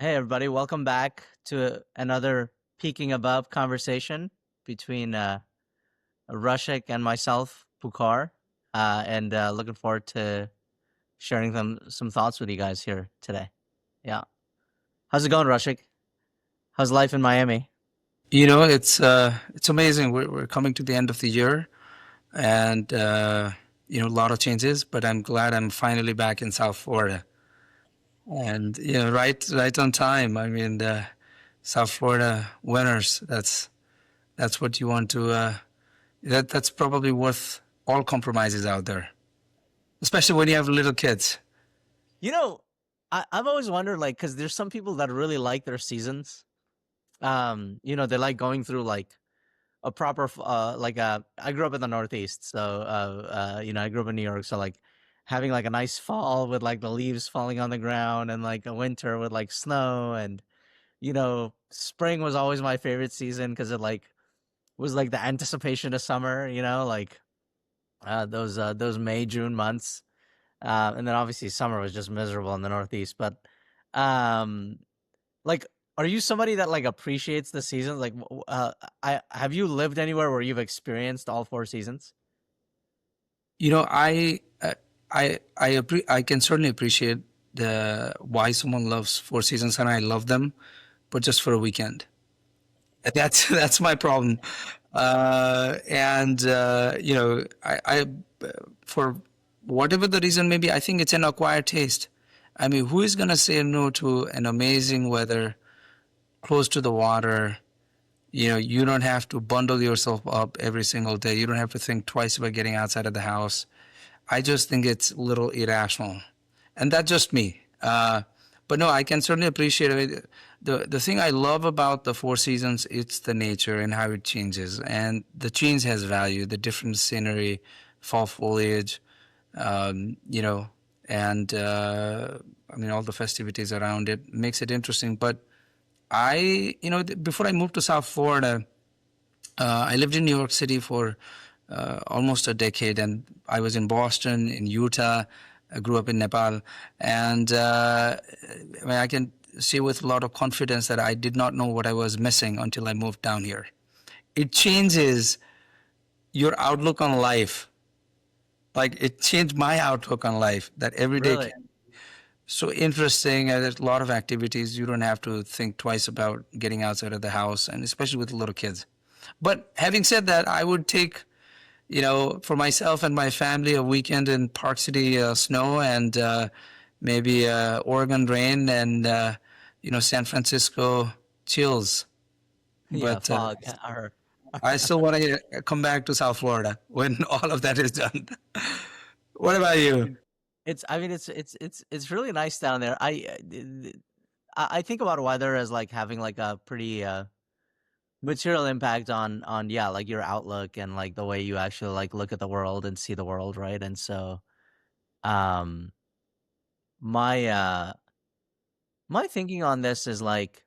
Hey, everybody, welcome back to another Peeking Above conversation between Rushik and myself, Pukar. And looking forward to sharing some thoughts with you guys here today. Yeah. How's it going, Rushik? How's life in Miami? It's amazing. We're coming to the end of the year, and a lot of changes. But I'm glad I'm finally back in South Florida, and right on time. I mean, the South Florida winters. That's what you want to. That's probably worth all compromises out there, especially when you have little kids. You know, I've always wondered, like, because there's some people that really like their seasons. They like going through like a proper I grew up in the Northeast, so I grew up in New York, so like having like a nice fall with like the leaves falling on the ground and like a winter with like snow and spring was always my favorite season because it like was like the anticipation of summer, like those May June months, and then obviously summer was just miserable in the Northeast, but um like, are you somebody that like appreciates the seasons? Like, I have you lived anywhere where you've experienced all four seasons? You know, I can certainly appreciate the why someone loves Four Seasons, and I love them, but just for a weekend. That's my problem. And I for whatever the reason, maybe I think it's an acquired taste. I mean, who is gonna say no to an amazing weather close to the water? You don't have to bundle yourself up every single day. You don't have to think twice about getting outside of the house. I just think it's a little irrational, and that's just me. But no, I can certainly appreciate it. The thing I love about the Four Seasons, it's the nature and how it changes, and the change has value. The different scenery, fall foliage, you know, and I mean all the festivities around it makes it interesting. But before I moved to South Florida, I lived in New York City for almost a decade, and I was in Boston, in Utah. I grew up in Nepal, and I mean, I can say with a lot of confidence that I did not know what I was missing until I moved down here. It changes your outlook on life. Like it changed my outlook on life. That every day Really? can be so interesting. And there's a lot of activities. You don't have to think twice about getting outside of the house, and especially with little kids. But having said that, I would take for myself and my family, a weekend in Park City snow and maybe Oregon rain and San Francisco chills. Yeah, But fog. Or I still want to come back to South Florida when all of that is done. What about you? it's I mean it's really nice down there. I think about weather as like having like a pretty material impact on yeah, like your outlook and like the way you actually like look at the world and see the world, right? And so um my my thinking on this is like,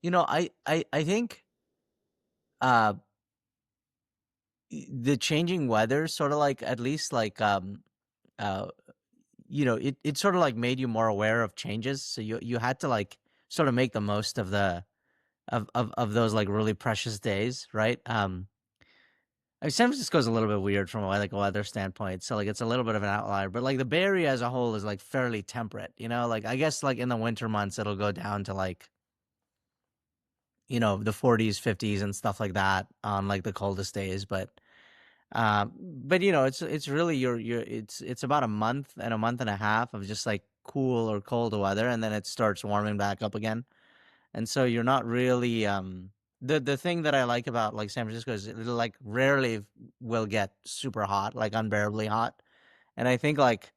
I think uh the changing weather sort of like at least like uh it sort of like made you more aware of changes, so you had to like sort of make the most of the of those like really precious days, right? I mean, San Francisco's a little bit weird from like a weather standpoint, so like it's a little bit of an outlier, but like the Bay Area as a whole is like fairly temperate, like I guess like in the winter months it'll go down to like the 40s 50s and stuff like that on like the coldest days, but it's really it's about a month and a half of just like cool or cold weather, and then it starts warming back up again. And so you're not really the thing that I like about like San Francisco is it like rarely will get super hot, like unbearably hot. And I think like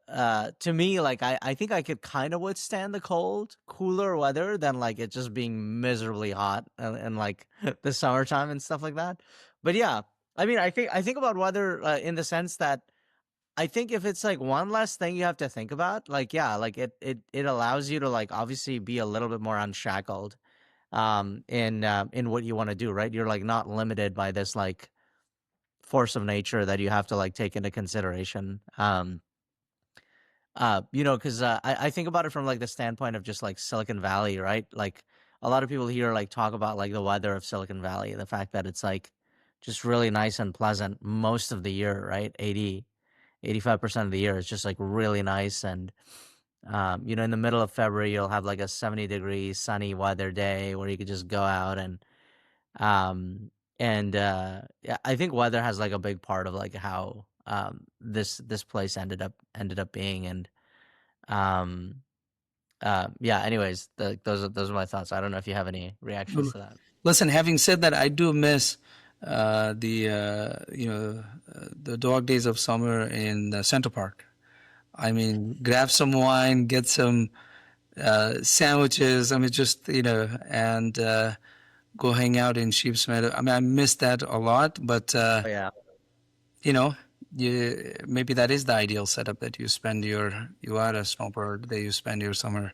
to me, like I think I could kind of withstand the cold, cooler weather than like it just being miserably hot and like the summertime and stuff like that. But yeah, I mean, I think about weather in the sense that I think if it's like one less thing you have to think about, like yeah, like it allows you to like obviously be a little bit more unshackled in what you want to do, right? You're like not limited by this like force of nature that you have to like take into consideration. Because I think about it from like the standpoint of just like Silicon Valley, right? Like a lot of people here like talk about like the weather of Silicon Valley, the fact that it's like just really nice and pleasant most of the year, right? 85% of the year is just like really nice. And in the middle of February, you'll have like a 70-degree sunny weather day where you could just go out um, yeah, I think weather has like a big part of like how this place ended up being. And um, yeah. Anyways, those are my thoughts. I don't know if you have any reactions Mm. to that. Listen, having said that, I do miss the the dog days of summer in Central Park. I mean, grab some wine, get some sandwiches. I mean, just and go hang out in Sheep's Meadow. I mean, I miss that a lot, but Oh yeah. you know, maybe that is the ideal setup that you are a snowbird, that you spend your summer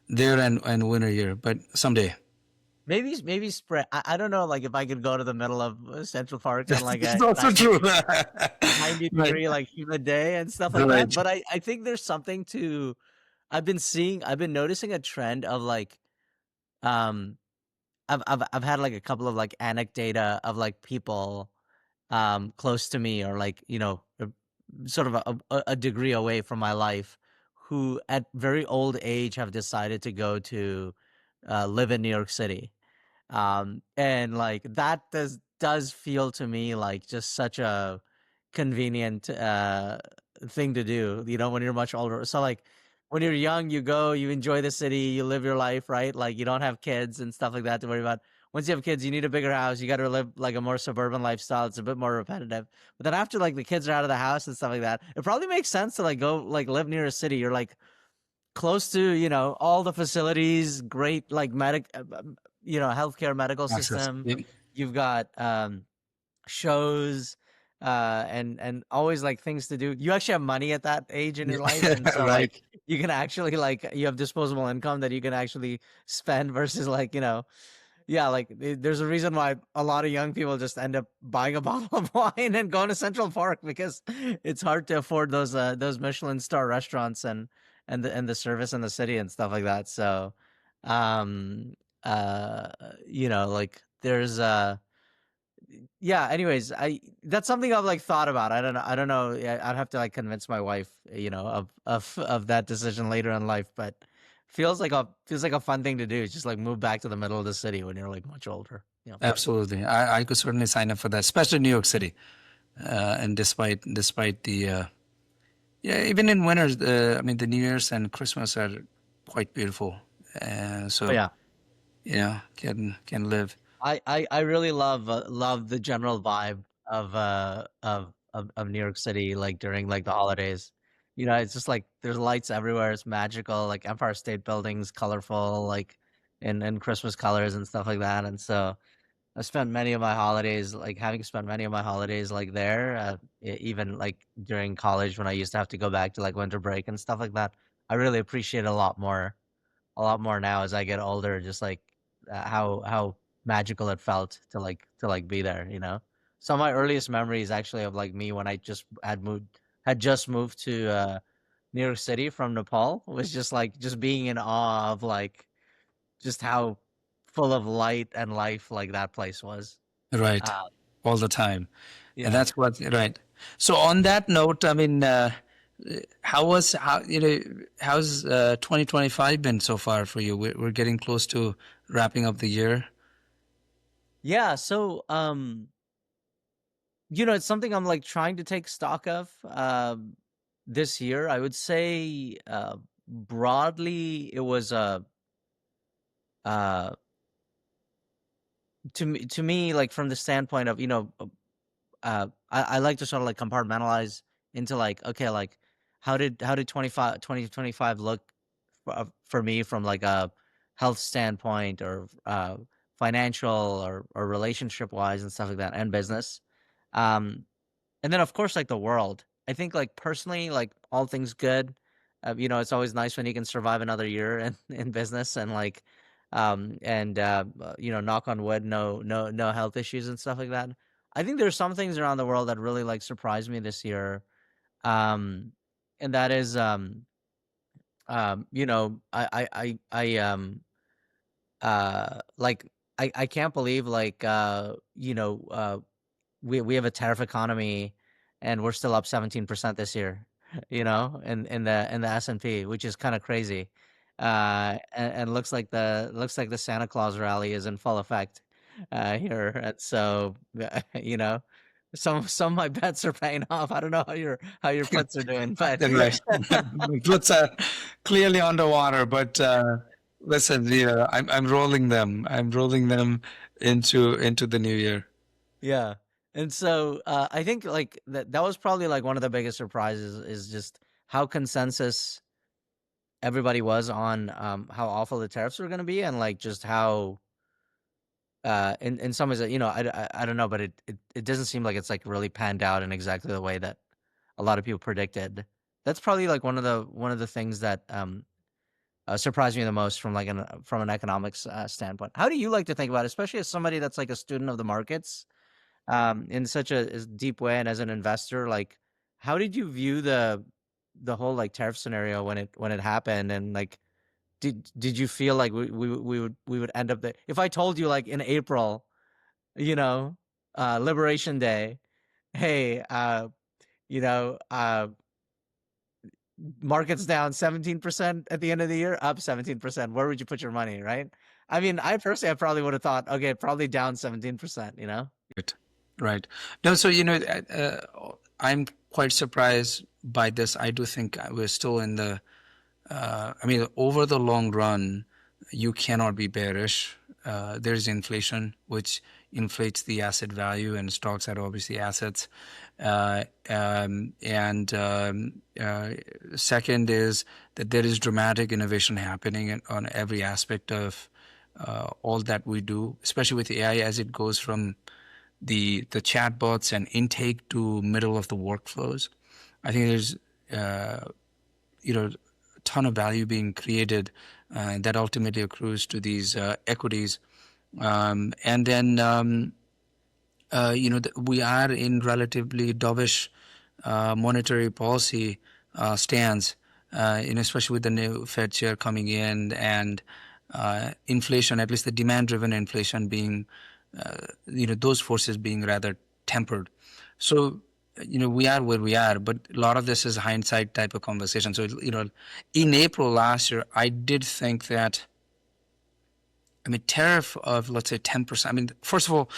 there and winter here. But someday, Maybe spread. I don't know, like if I could go to the middle of Central Park on like that's a also 90 true. 90 Right, degree like humid day and stuff like that. right. But I think there's something to I've been noticing a trend of like um I've had like a couple of like anecdata of like people close to me or like sort of a degree away from my life who at very old age have decided to go to live in New York City. And like that does feel to me like just such a convenient thing to do, when you're much older. So like when you're young, you go, you enjoy the city, you live your life, right? Like you don't have kids and stuff like that to worry about. Once you have kids, you need a bigger house. You got to live like a more suburban lifestyle. It's a bit more repetitive. But then after like the kids are out of the house and stuff like that, it probably makes sense to like go like live near a city. You're like close to all the facilities, great like healthcare medical Access. system. Yep. You've got shows and always like things to do. You actually have money at that age in your life, and so Right. like you can actually like you have disposable income that you can actually spend versus like yeah, like there's a reason why a lot of young people just end up buying a bottle of wine and going to Central Park because it's hard to afford those Michelin star restaurants and the service in the city and stuff like that. So, um, uh, like there's yeah. Anyways, I that's something I've like thought about. I don't know. I don't know. I'd have to like convince my wife, of that decision later in life, but feels like a fun thing to do. It's just like move back to the middle of the city when you're like much older. Yeah. Absolutely. I could certainly sign up for that, especially New York City. And despite the yeah, even in winters, I mean, the New Year's and Christmas are quite beautiful. Oh So yeah. can live. I really love the general vibe of New York City like during like the holidays. It's just like there's lights everywhere. It's magical. Like Empire State Building's colorful, like in Christmas colors and stuff like that. And so having spent many of my holidays like there, even like during college when I used to have to go back to like winter break and stuff like that. I really appreciate it a lot more now as I get older, just like how magical it felt to like be there, Some of my earliest memories actually of like me when I had just moved to New York City from Nepal was just like just being in awe of like just how full of light and life like that place was. Right. Uh, All the time. And yeah. that's what, right. So on that note, I mean, how's 2025 been so far for you? We're getting close to wrapping up the year. Yeah, so it's something I'm like trying to take stock of this year. I would say broadly it was uh to me like from the standpoint of I like to sort of like compartmentalize into like okay like how did 2025 look for me from like a health standpoint or financial or relationship wise and stuff like that and business. um and then of course like the world. I think like personally like all things good. It's always nice when you can survive another year in business and like knock on wood, no health issues and stuff like that. I think there's some things around the world that really like surprised me this year. um and that is you know, like I can't believe like you know, we have a tariff economy and we're still up 17% this year, you know, in the S&P, which is kind of crazy. And looks like the Santa Claus rally is in full effect here. And so you know, some of my bets are paying off. I don't know how your puts are doing, but Right. Roots are clearly underwater, but listen, yeah, I'm rolling them. I'm rolling them into the new year. yeah. And so I think like that was probably like one of the biggest surprises is just how consensus everybody was on how awful the tariffs were going to be, and like just how in some ways, you know, I don't know, but it doesn't seem like it's like really panned out in exactly the way that a lot of people predicted. That's probably like one of the things that surprised me the most from like from an economics standpoint. How do you like to think about it, especially as somebody that's like a student of the markets in such a deep way, and as an investor, like how did you view the whole like tariff scenario when it happened, and like did you feel like we would end up there? If I told you like in April, you know, Liberation Day, hey, you know, markets down 17% at the end of the year, up 17%. Where would you put your money, right? I mean, I personally, I probably would have thought, okay, probably down 17%, you know? Right. Right. No, so, I'm quite surprised by this. I do think we're still in the, I mean, over the long run, you cannot be bearish. There's inflation, which inflates the asset value, and stocks are obviously assets. And second is that there is dramatic innovation happening on every aspect of all that we do, especially with AI as it goes from the chatbots and intake to middle of the workflows. I think there's a ton of value being created that ultimately accrues to these equities. And then we are in relatively dovish monetary policy stance, especially with the new Fed chair coming in, and inflation, at least the demand-driven inflation being, those forces being rather tempered. So, we are where we are, but a lot of this is hindsight type of conversation. So, in April last year, I did think that, I mean, tariff of, let's say, 10%. I mean, first of all,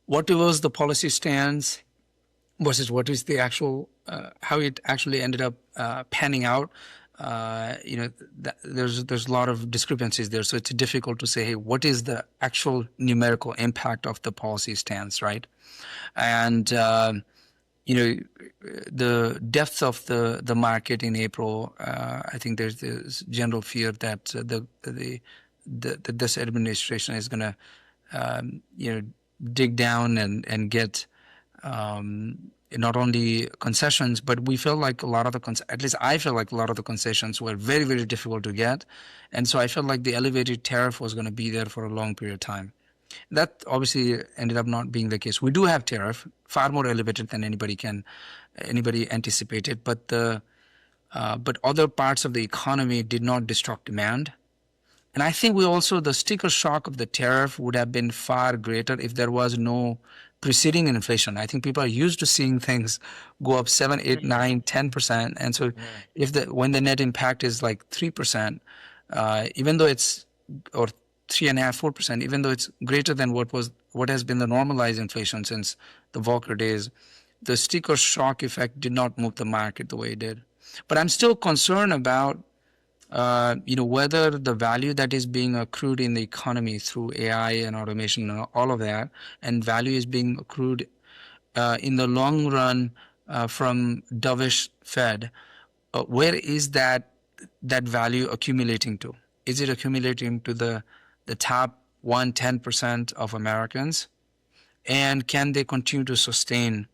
what was the policy stance versus what is the actual, how it actually ended up panning out? There's a lot of discrepancies there. So it's difficult to say, hey, what is the actual numerical impact of the policy stance, right? And, the depth of the market in April, I think there's this general fear that this administration is going to, dig down and get not only concessions, but we feel like a lot of at least I feel like a lot of the concessions were very, very difficult to get. And so I felt like the elevated tariff was going to be there for a long period of time. That obviously ended up not being the case. We do have tariff, far more elevated than anybody anticipated, but but other parts of the economy did not disrupt demand. And I think the sticker shock of the tariff would have been far greater if there was no preceding inflation. I think people are used to seeing things go up 7, 8, 9, 10%. And so Yeah. when the net impact is like 3%, even though it's, or 3.5%, 4%, even though it's greater than what has been the normalized inflation since the Volcker days, the sticker shock effect did not move the market the way it did. But I'm still concerned about whether the value that is being accrued in the economy through AI and automation and all of that, and value is being accrued in the long run from dovish Fed, where is that value accumulating to? Is it accumulating to the top 10% of Americans? And can they continue to sustain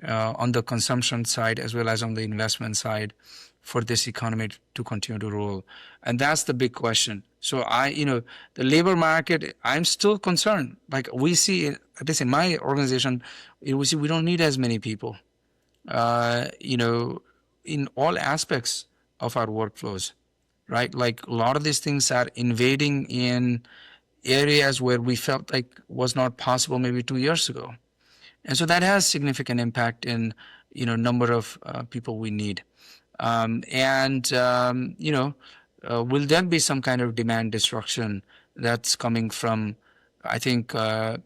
on the consumption side as well as on the investment side for this economy to continue to roll? And that's the big question. So the labor market, I'm still concerned. Like we see, at least in my organization, we see we don't need as many people. Uh, you know, in all aspects of our workflows, right? Like a lot of these things are invading in areas where we felt like was not possible maybe 2 years ago. And so that has significant impact in, number of people we need. Will there be some kind of demand destruction that's coming from, I think, the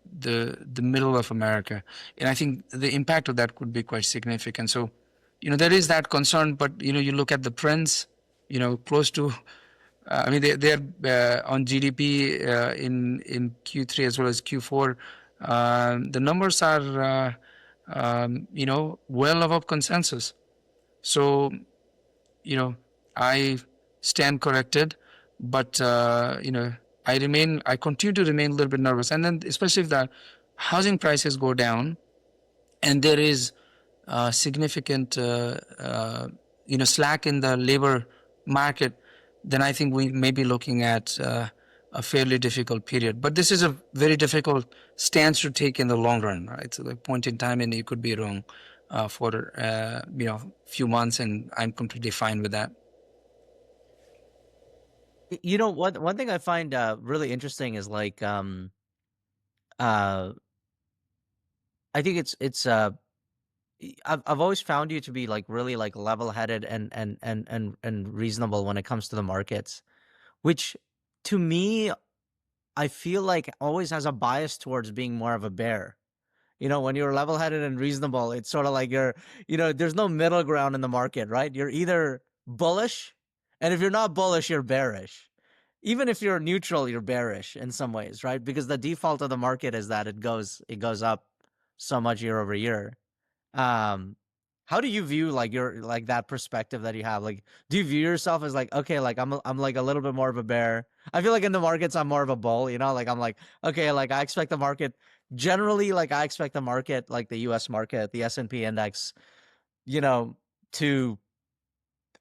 middle of America? And I think the impact of that could be quite significant. So, there is that concern, but, you look at the trends, close to, I mean, they're on GDP in Q3 as well as Q4. The numbers are, well above consensus. So, I stand corrected, but I continue to remain a little bit nervous. And then, especially if the housing prices go down, and there is significant, slack in the labor market, then I think we may be looking at a fairly difficult period. But this is a very difficult stance to take in the long run, right? So the point in time, and you could be wrong for few months, and I'm completely fine with that. One thing I find really interesting is like uh I think I've always found you to be like really like level-headed and reasonable when it comes to the markets, which to me I feel like always has a bias towards being more of a bear. When you're level-headed and reasonable, it's sort of like there's no middle ground in the market, right? You're either bullish, and if you're not bullish, you're bearish. Even if you're neutral, you're bearish in some ways, right? Because the default of the market is that it goes up so much year over year. Um, how do you view like your like that perspective that you have? Like, do you view yourself as like, okay, like I'm like a little bit more of a bear? I feel like in the markets I'm more of a bull, like I'm like, okay, like I expect the market generally, like I expect the market, like the US market, the S&P index, you know, to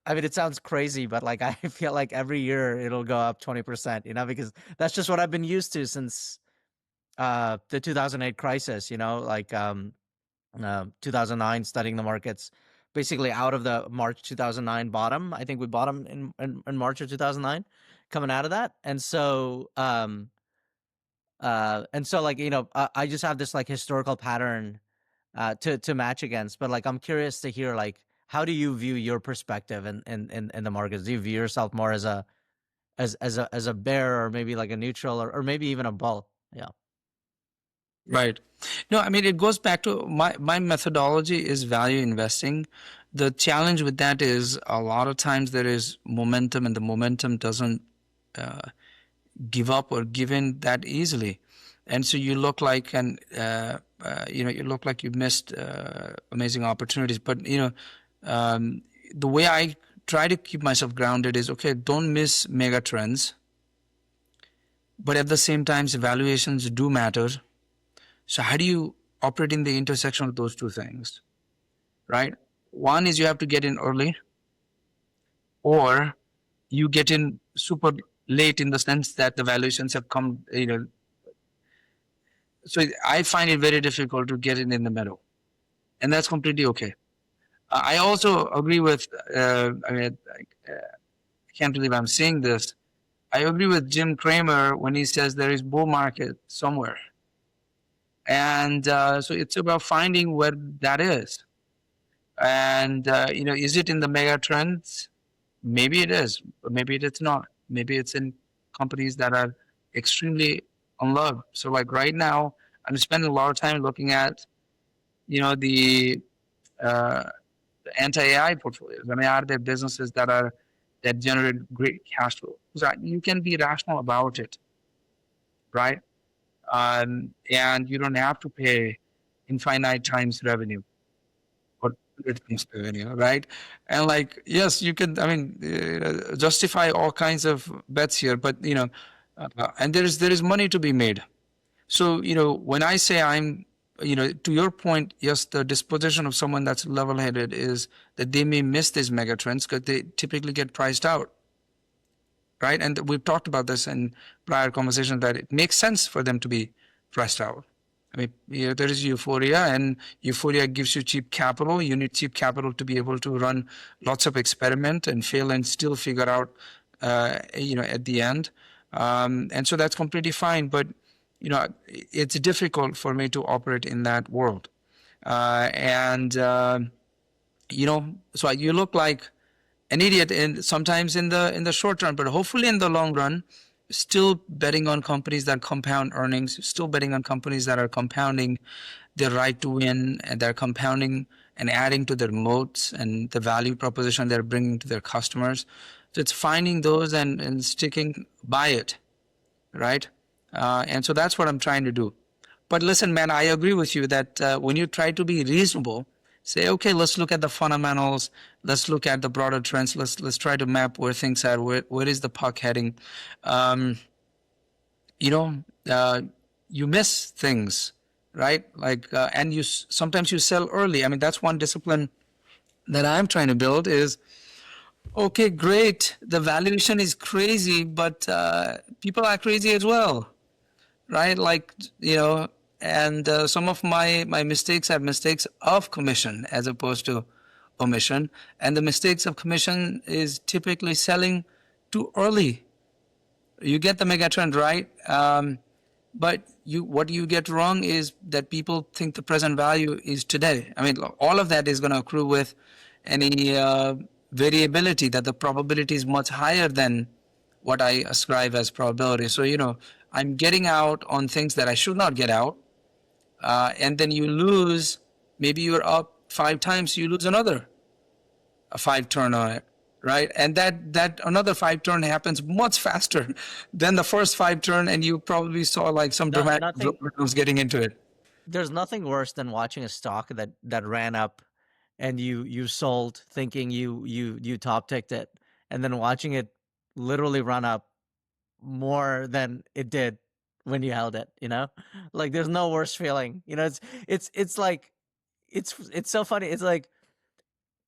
I mean, it sounds crazy, but like I feel like every year it'll go up 20%, because that's just what I've been used to since the 2008 crisis, 2009, studying the markets basically out of the March 2009 bottom. I think we bottomed in March of 2009 coming out of that. And so like, I just have this like historical pattern to match against. But like I'm curious to hear like how do you view your perspective in the markets? Do you view yourself more as a bear, or maybe like a neutral, or maybe even a bull? Yeah. Right. No, I mean, it goes back to my methodology is value investing. The challenge with that is a lot of times there is momentum, and the momentum doesn't uh, give up or give in that easily. And so you look like, you look like you've missed amazing opportunities. But, the way I try to keep myself grounded is, okay, don't miss mega trends. But at the same time, valuations do matter. So how do you operate in the intersection of those two things, right? One is you have to get in early, or you get in super late in the sense that the valuations have come. So I find it very difficult to get in the middle, and that's completely okay. I also agree with, I can't believe I'm saying this. I agree with Jim Cramer when he says there is bull market somewhere. And so it's about finding where that is. And, is it in the mega trends? Maybe it is, but maybe it's not. Maybe it's in companies that are extremely unloved. So like right now, I'm spending a lot of time looking at, the anti-AI portfolios. I mean, are there businesses that generate great cash flow? So you can be rational about it, right? And you don't have to pay infinite times revenue or 100 times revenue, right? And like, yes, you can, I mean, justify all kinds of bets here, but, and there is money to be made. So, when I say to your point, yes, the disposition of someone that's level-headed is that they may miss these mega trends because they typically get priced out, right? And we've talked about this in prior conversations that it makes sense for them to be priced out. I mean, there is euphoria, and euphoria gives you cheap capital. You need cheap capital to be able to run lots of experiment and fail and still figure out, at the end. And so that's completely fine. But, it's difficult for me to operate in that world. And so you look like an idiot sometimes in the short term, but hopefully in the long run, still betting on companies that compound earnings, still betting on companies that are compounding their right to win, and they're compounding and adding to their moats and the value proposition they're bringing to their customers. So it's finding those and sticking by it, right? And so that's what I'm trying to do. But listen, man, I agree with you that when you try to be reasonable, say, okay, let's look at the fundamentals, let's look at the broader trends, let's try to map where things are, where is the puck heading. Um, you know, uh, you miss things, right? Like, and sometimes you sell early. I mean, that's one discipline that I'm trying to build is, okay, great, the valuation is crazy, but people are crazy as well, right? Like, and some of my mistakes are mistakes of commission as opposed to omission. And the mistakes of commission is typically selling too early. You get the megatrend right, but what you get wrong is that people think the present value is today. I mean, all of that is going to accrue with any variability, that the probability is much higher than what I ascribe as probability. So, I'm getting out on things that I should not get out. And then you lose, maybe you're up 5 times, you lose another a 5 turn on it, right? And that another 5 turn happens much faster than the first 5 turn, and you probably saw like some No, dramatic nothing. was getting into it. There's nothing worse than watching a stock that ran up, and you sold thinking you top ticked it, and then watching it literally run up more than it did when you held it. Like there's no worse feeling. It's like it's so funny. It's like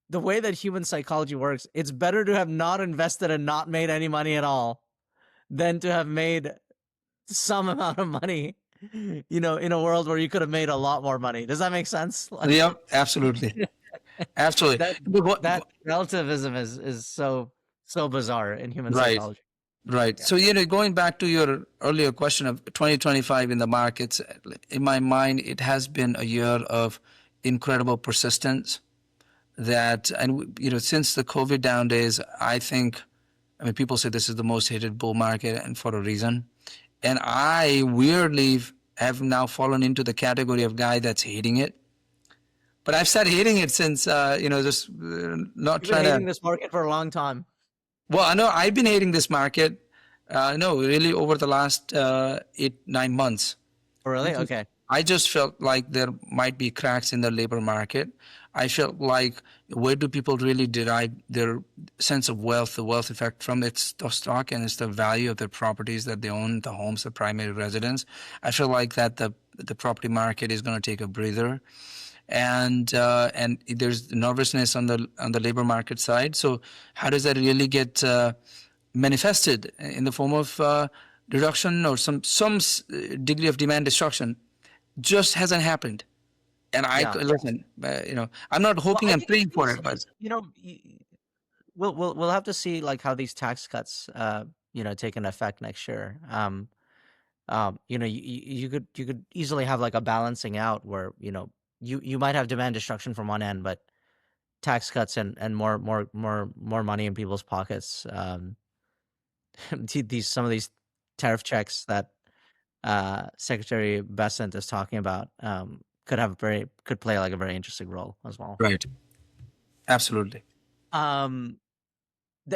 the way that human psychology works. It's better to have not invested and not made any money at all than to have made some amount of money. In a world where you could have made a lot more money. Does that make sense? Yeah, absolutely, absolutely. that that relativism is so bizarre in human Right. psychology. Right. Yeah. So, going back to your earlier question of 2025 in the markets, in my mind, it has been a year of incredible persistence. And since the COVID down days, I mean, people say this is the most hated bull market, and for a reason. And I weirdly have now fallen into the category of guy that's hating it. But I've started hating it since, just not You've been trying hating to. this market for a long time. Well, I know I've been hating this market. No, really over the last 8, 9 months. Oh, really? Okay. I just felt like there might be cracks in the labor market. I felt like, where do people really derive their sense of wealth, the wealth effect from its the stock, and it's the value of their properties that they own, the homes, the primary residence. I feel like that the property market is going to take a breather, and there's nervousness on the labor market side. So how does that really get manifested in the form of reduction or some degree of demand destruction? Just hasn't happened. And Yeah. listen, I'm not Well, hoping I and think praying for it's, it, but it's we'll have to see like how these tax cuts take an effect next year. You could easily have like a balancing out where you might have demand destruction from one end, but tax cuts and more money in people's pockets. Some of these tariff checks that Secretary Bessent is talking about could play like a very interesting role as well. right, absolutely. Um,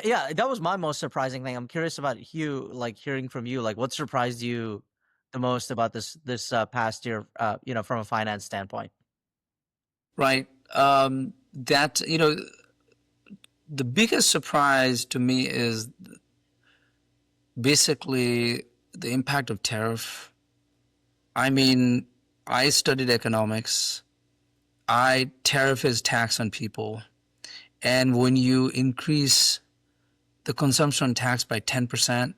yeah, that was my most surprising thing. I'm curious about Hugh, like hearing from you, like what surprised you the most about this past year, from a finance standpoint. Right. That the biggest surprise to me is basically the impact of tariff. I mean, I studied economics. Tariff is tax on people, and when you increase the consumption tax by 10%,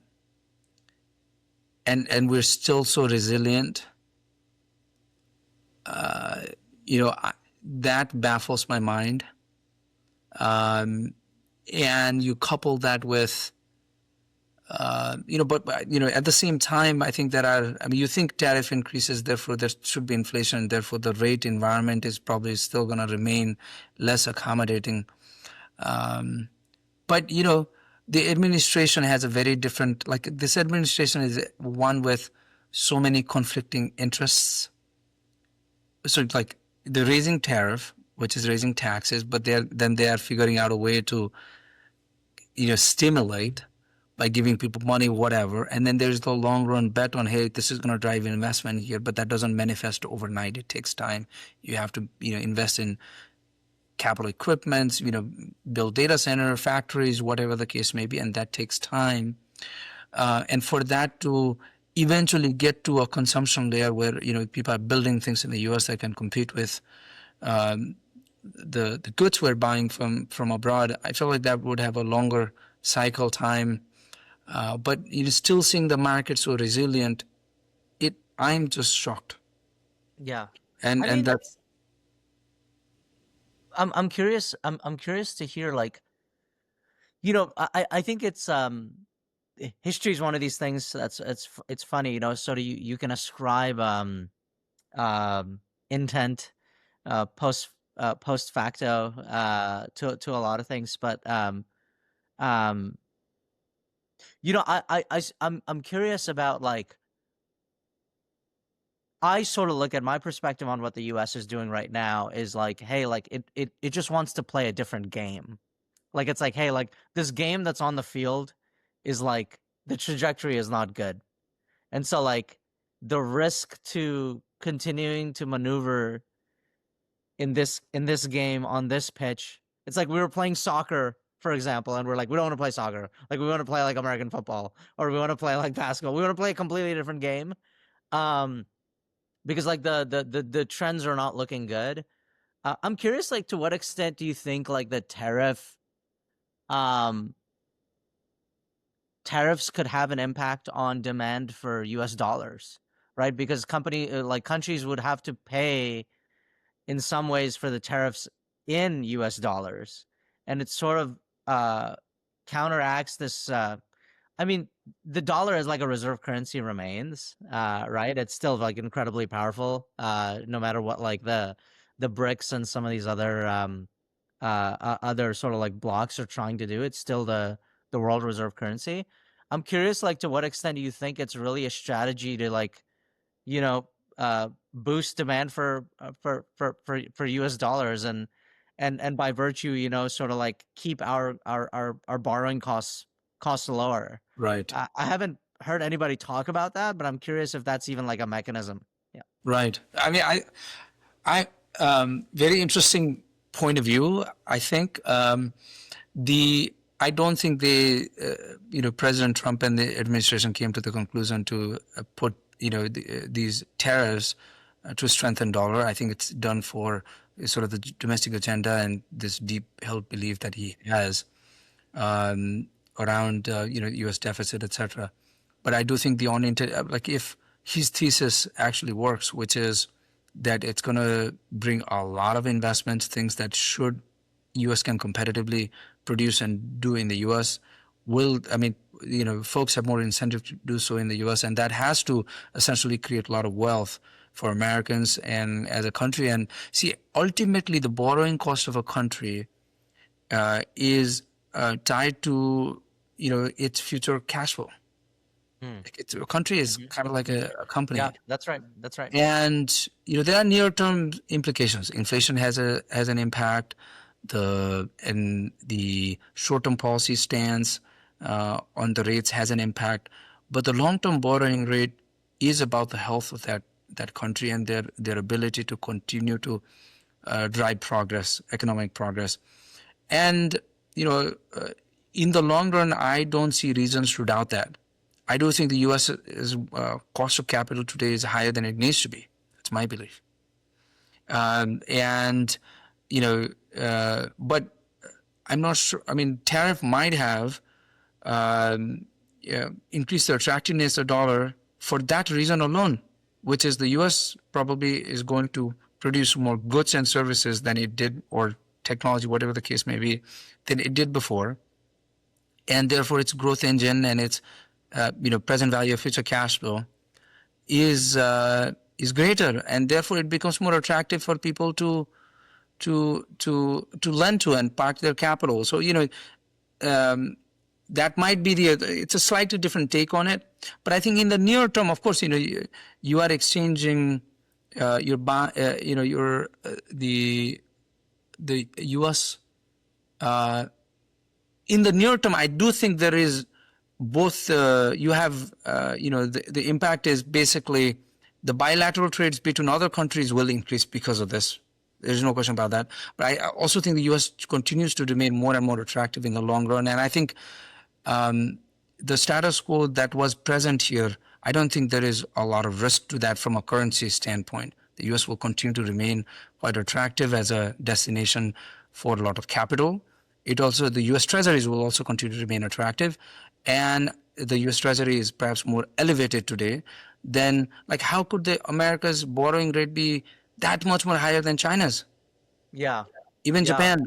and we're still so resilient, you know, that baffles my mind. And you couple that with, you know, at the same time, I think I mean, you think tariff increases, therefore there should be inflation, therefore the rate environment is probably still going to remain less accommodating. But, you know, the administration has a very different, like this administration is one with so many conflicting interests. So it's like they're raising tariff, which is raising taxes, but they are figuring out a way to, you know, stimulate by giving people money, whatever. And then there's the long run bet on, hey, this is going to drive investment here, but that doesn't manifest overnight. It takes time. You have to, you know, invest in capital equipment, you know, build data center, factories, whatever the case may be, and that takes time. And for that to eventually get to a consumption layer where, you know, people are building things in the U.S. that can compete with the goods we're buying from abroad, I feel like that would have a longer cycle time. But you're still seeing the market so resilient. I'm just shocked, Yeah. and I mean, that's I'm curious. I'm curious to hear, like, you know, I think it's history is one of these things that's it's funny, you know, sort of you can ascribe intent post facto to a lot of things, but um you know, I'm curious about, like, I sort of look at my perspective on what the US is doing right now is like, hey, like it just wants to play a different game. Like, it's like, hey, like, this game that's on the field is like, the trajectory is not good. And so, like, the risk to continuing to maneuver in this game on this pitch, it's like we were playing soccer, for example, and we're like, we don't want to play soccer. Like, we want to play like American football, or we want to play like basketball. We want to play a completely different game. Um, because, like, the trends are not looking good. I'm curious, like, to what extent do you think, like, the um tariffs could have an impact on demand for US dollars, right? Because countries would have to pay in some ways for the tariffs in US dollars. And it sort of uh counteracts this I mean, the dollar as like a reserve currency remains, right? It's still like incredibly powerful, no matter what, like the BRICS and some of these other sort of like blocks are trying to do. It's still the world reserve currency. I'm curious, like, to what extent do you think it's really a strategy to, like, you know, boost demand for US dollars, and by virtue, you know, sort of like keep our borrowing costs lower. right. I haven't heard anybody talk about that, but I'm curious if that's even like a mechanism. Yeah. Right. I mean, very interesting point of view. I think I don't think you know, President Trump and the administration came to the conclusion to put, you know, these tariffs to strengthen dollar. I think it's done for sort of the domestic agenda and this deep held belief that he has around, you know, U.S. deficit, etc. But I do think like if his thesis actually works, which is that it's going to bring a lot of investments, things that U.S. can competitively produce and do in the U.S. I mean, you know, folks have more incentive to do so in the U.S. and that has to essentially create a lot of wealth for Americans and as a country. And see, ultimately, the borrowing cost of a country is tied to, you know, its future cash flow. Hmm. A country is kind of like a company. Yeah, that's right. That's right. And you know there are near-term implications. Inflation has an impact. The short-term policy stance on the rates has an impact. But the long-term borrowing rate is about the health of that country and their ability to continue to drive progress, economic progress. And you know, in the long run, I don't see reasons to doubt that. I do think the U.S. is cost of capital today is higher than it needs to be. That's my belief. And you know, but I'm not sure. I mean, tariff might have increased the attractiveness of dollar for that reason alone. which is the US probably is going to produce more goods and services than it did, or technology, whatever the case may be, than it did before. And therefore its growth engine and its present value of future cash flow is greater, and therefore it becomes more attractive for people to lend to and park their capital. So um, that might be it's a slightly different take on it. But I think in the near term, of course, you are exchanging the US. In the near term, I do think there is both. You have the impact is basically the bilateral trades between other countries will increase because of this. There's no question about that. But I also think the US continues to remain more and more attractive in the long run. And I think the status quo that was present here, I don't think there is a lot of risk to that from a currency standpoint. The US will continue to remain quite attractive as a destination for a lot of capital. The US treasuries will also continue to remain attractive. And the US treasury is perhaps more elevated today than, like, how could the America's borrowing rate be that much more higher than China's? Yeah. Even Yeah. Japan,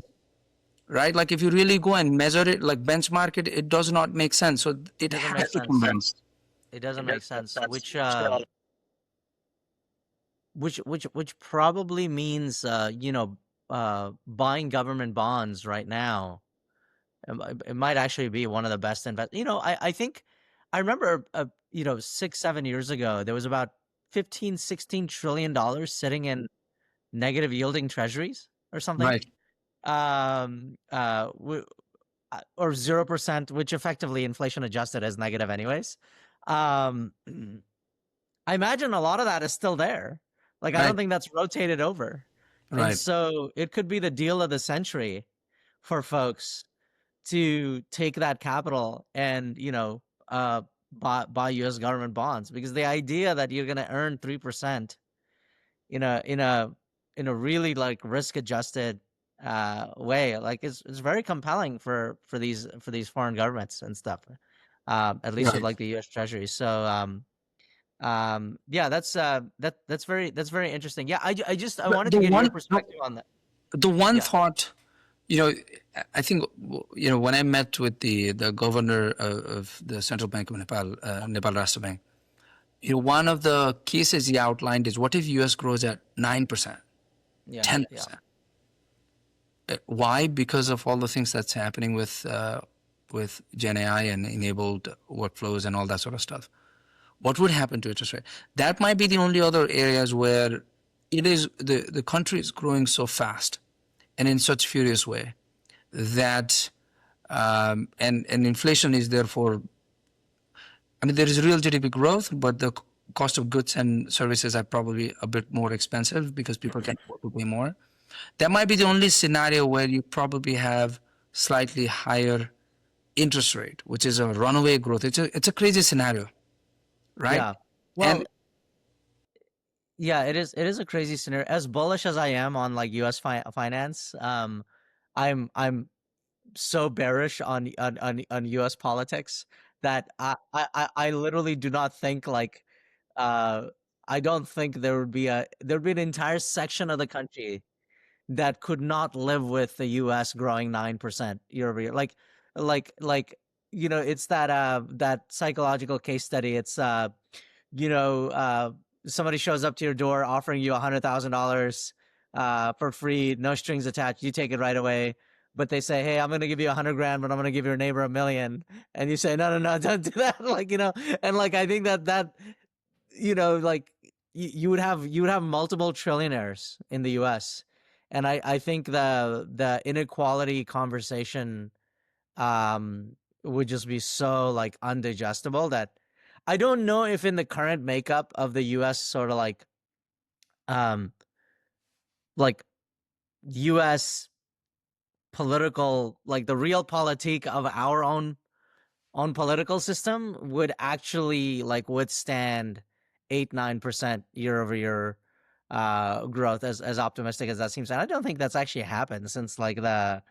right? Like if you really go and measure it, like benchmark it, it does not make sense. So It it doesn't make has to sense. come. It doesn't make sense, which probably means buying government bonds right now. It might actually be one of the best invest. I think I remember 6-7 years ago there was about 15-16 trillion dollars sitting in negative yielding treasuries or something. Right, Um uh w- or 0%, which effectively inflation adjusted as negative anyways. Um I imagine a lot of that is still there. Like, I don't right, think that's rotated over. And right, so it could be the deal of the century for folks to take that capital and, buy US government bonds, because the idea that you're going to earn 3% in a really like risk adjusted way, like is very compelling for these foreign governments and stuff. At least with right. like the US Treasury. So yeah, that's very interesting. Yeah, I The, wanted the to get your one the, perspective on that. the one Yeah. thought, you know, I think when I met with the governor of the Central Bank of Nepal, Nepal Rashtra Bank, one of the cases he outlined is, what if US grows at 9%, Yeah. Yeah. 10%? Why? Because of all the things that's happening with Gen AI and enabled workflows and all that sort of stuff. What would happen to interest rate? That might be the only other areas where the country is growing so fast and in such furious way that and inflation is therefore, I mean, there is real GDP growth, but the cost of goods and services are probably a bit more expensive because people can afford to pay more. That might be the only scenario where you probably have slightly higher interest rate, which is a runaway growth. It's a crazy scenario, right? Yeah. And Well, yeah, it is a crazy scenario. As bullish as I am on like US finance, I'm so bearish on US politics that I literally do not think like uh I don't think there'd be an entire section of the country that could not live with the US growing 9% year over year. It's that psychological case study. It's you know, uh, somebody shows up to your door offering you $100,000 for free, no strings attached. You take it right away. But they say, "Hey, I'm going to give you 100 grand, but I'm going to give your neighbor 1 million." And you say, "No, no, no, don't do that." And like I think like you would have multiple trillionaires in the U.S. And I think the inequality conversation would just be so like undigestible that I don't know if in the current makeup of the US sort of um like US political, like the real politique of our own political system would actually like withstand 8-9% year over year growth, as optimistic as that seems. And I don't think that's actually happened since like the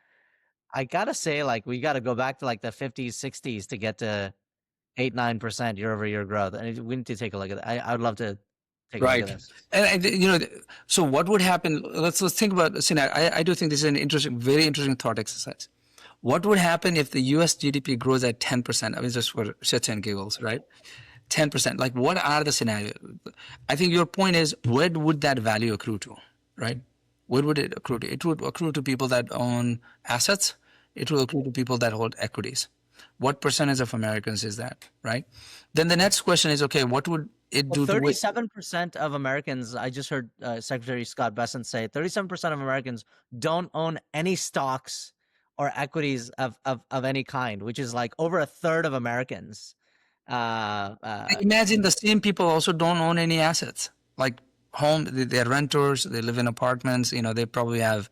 I gotta say, like, we gotta go back to like the 50s, 60s to get to 8-9% year over year growth. And we need to take a look at that. I would love to take a look at Right. this. So what would happen? Let's think about a scenario. I do think this is an interesting, very interesting thought exercise. What would happen if the U.S. GDP grows at 10%? I mean, just for shits and giggles, right? 10%. Like, what are the scenarios? I think your point is, where would that value accrue to, right? Where would it accrue to? It would accrue to people that own assets. It will accrue to people that hold equities. What percentage of Americans is that, right? Then the next question is, okay, what would it Well, do to it? 37% of Americans, I just heard Secretary Scott Bessent say, 37% of Americans don't own any stocks or equities of any kind, which is like over a third of Americans. Uh, uh, Imagine the same people also don't own any assets, like home. They're renters. They live in apartments. They probably have,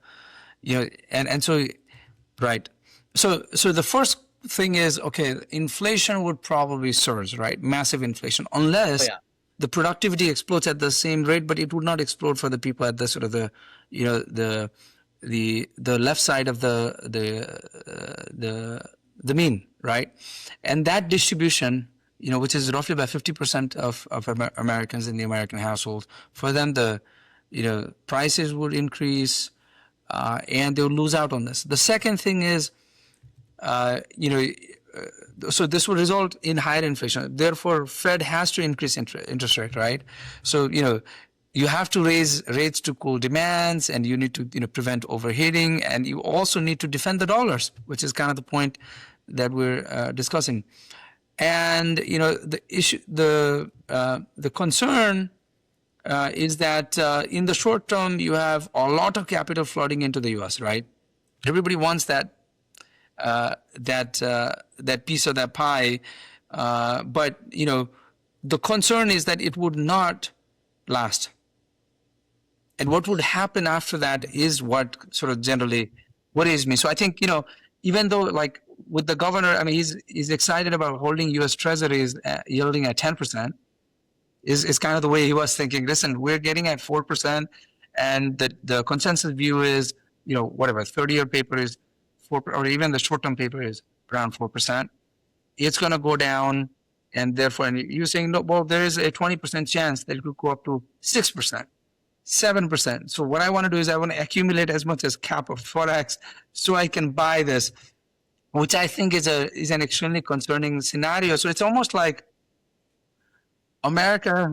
and so, right. So the first thing is, okay, inflation would probably surge, right? Massive inflation, oh unless yeah. the productivity explodes at the same rate, but it would not explode for the people at the sort of the left side of the mean, right? And that distribution, which is roughly about 50% of Americans in the American household, for them prices would increase, and they would lose out on this. The second thing is, so this will result in higher inflation. Therefore, Fed has to increase interest rate, right? So, you have to raise rates to cool demands, and you need to, prevent overheating, and you also need to defend the dollars, which is kind of the point that we're discussing. And, the issue, the concern is that in the short term, you have a lot of capital flooding into the U.S., right? Everybody wants that piece of that pie, but the concern is that it would not last, and what would happen after that is what sort of generally worries me. So I think even though, like, with the governor, I mean, he's excited about holding U.S. Treasuries yielding at 10%. Is kind of the way he was thinking. Listen, we're getting at 4%, and the consensus view is, whatever 30-year paper is 4, or even the short-term paper is around 4%. It's going to go down, and therefore, and you're saying, no, well, there is a 20% chance that it could go up to 6%, 7%. So what I want to do is I want to accumulate as much as cap of Forex so I can buy this, which I think is an extremely concerning scenario. So it's almost like America,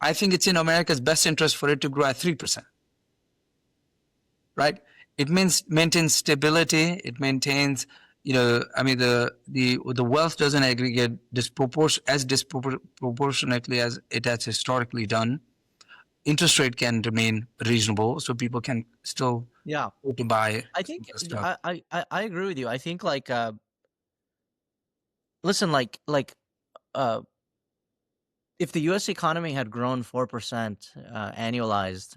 I think it's in America's best interest for it to grow at 3%, right? It maintains stability. It maintains, I mean, the wealth doesn't aggregate disproportionately as it has historically done. Interest rate can remain reasonable, so people can still Yeah. go to buy I think stuff. I agree with you. I think like listen, uh if the US economy had grown 4% annualized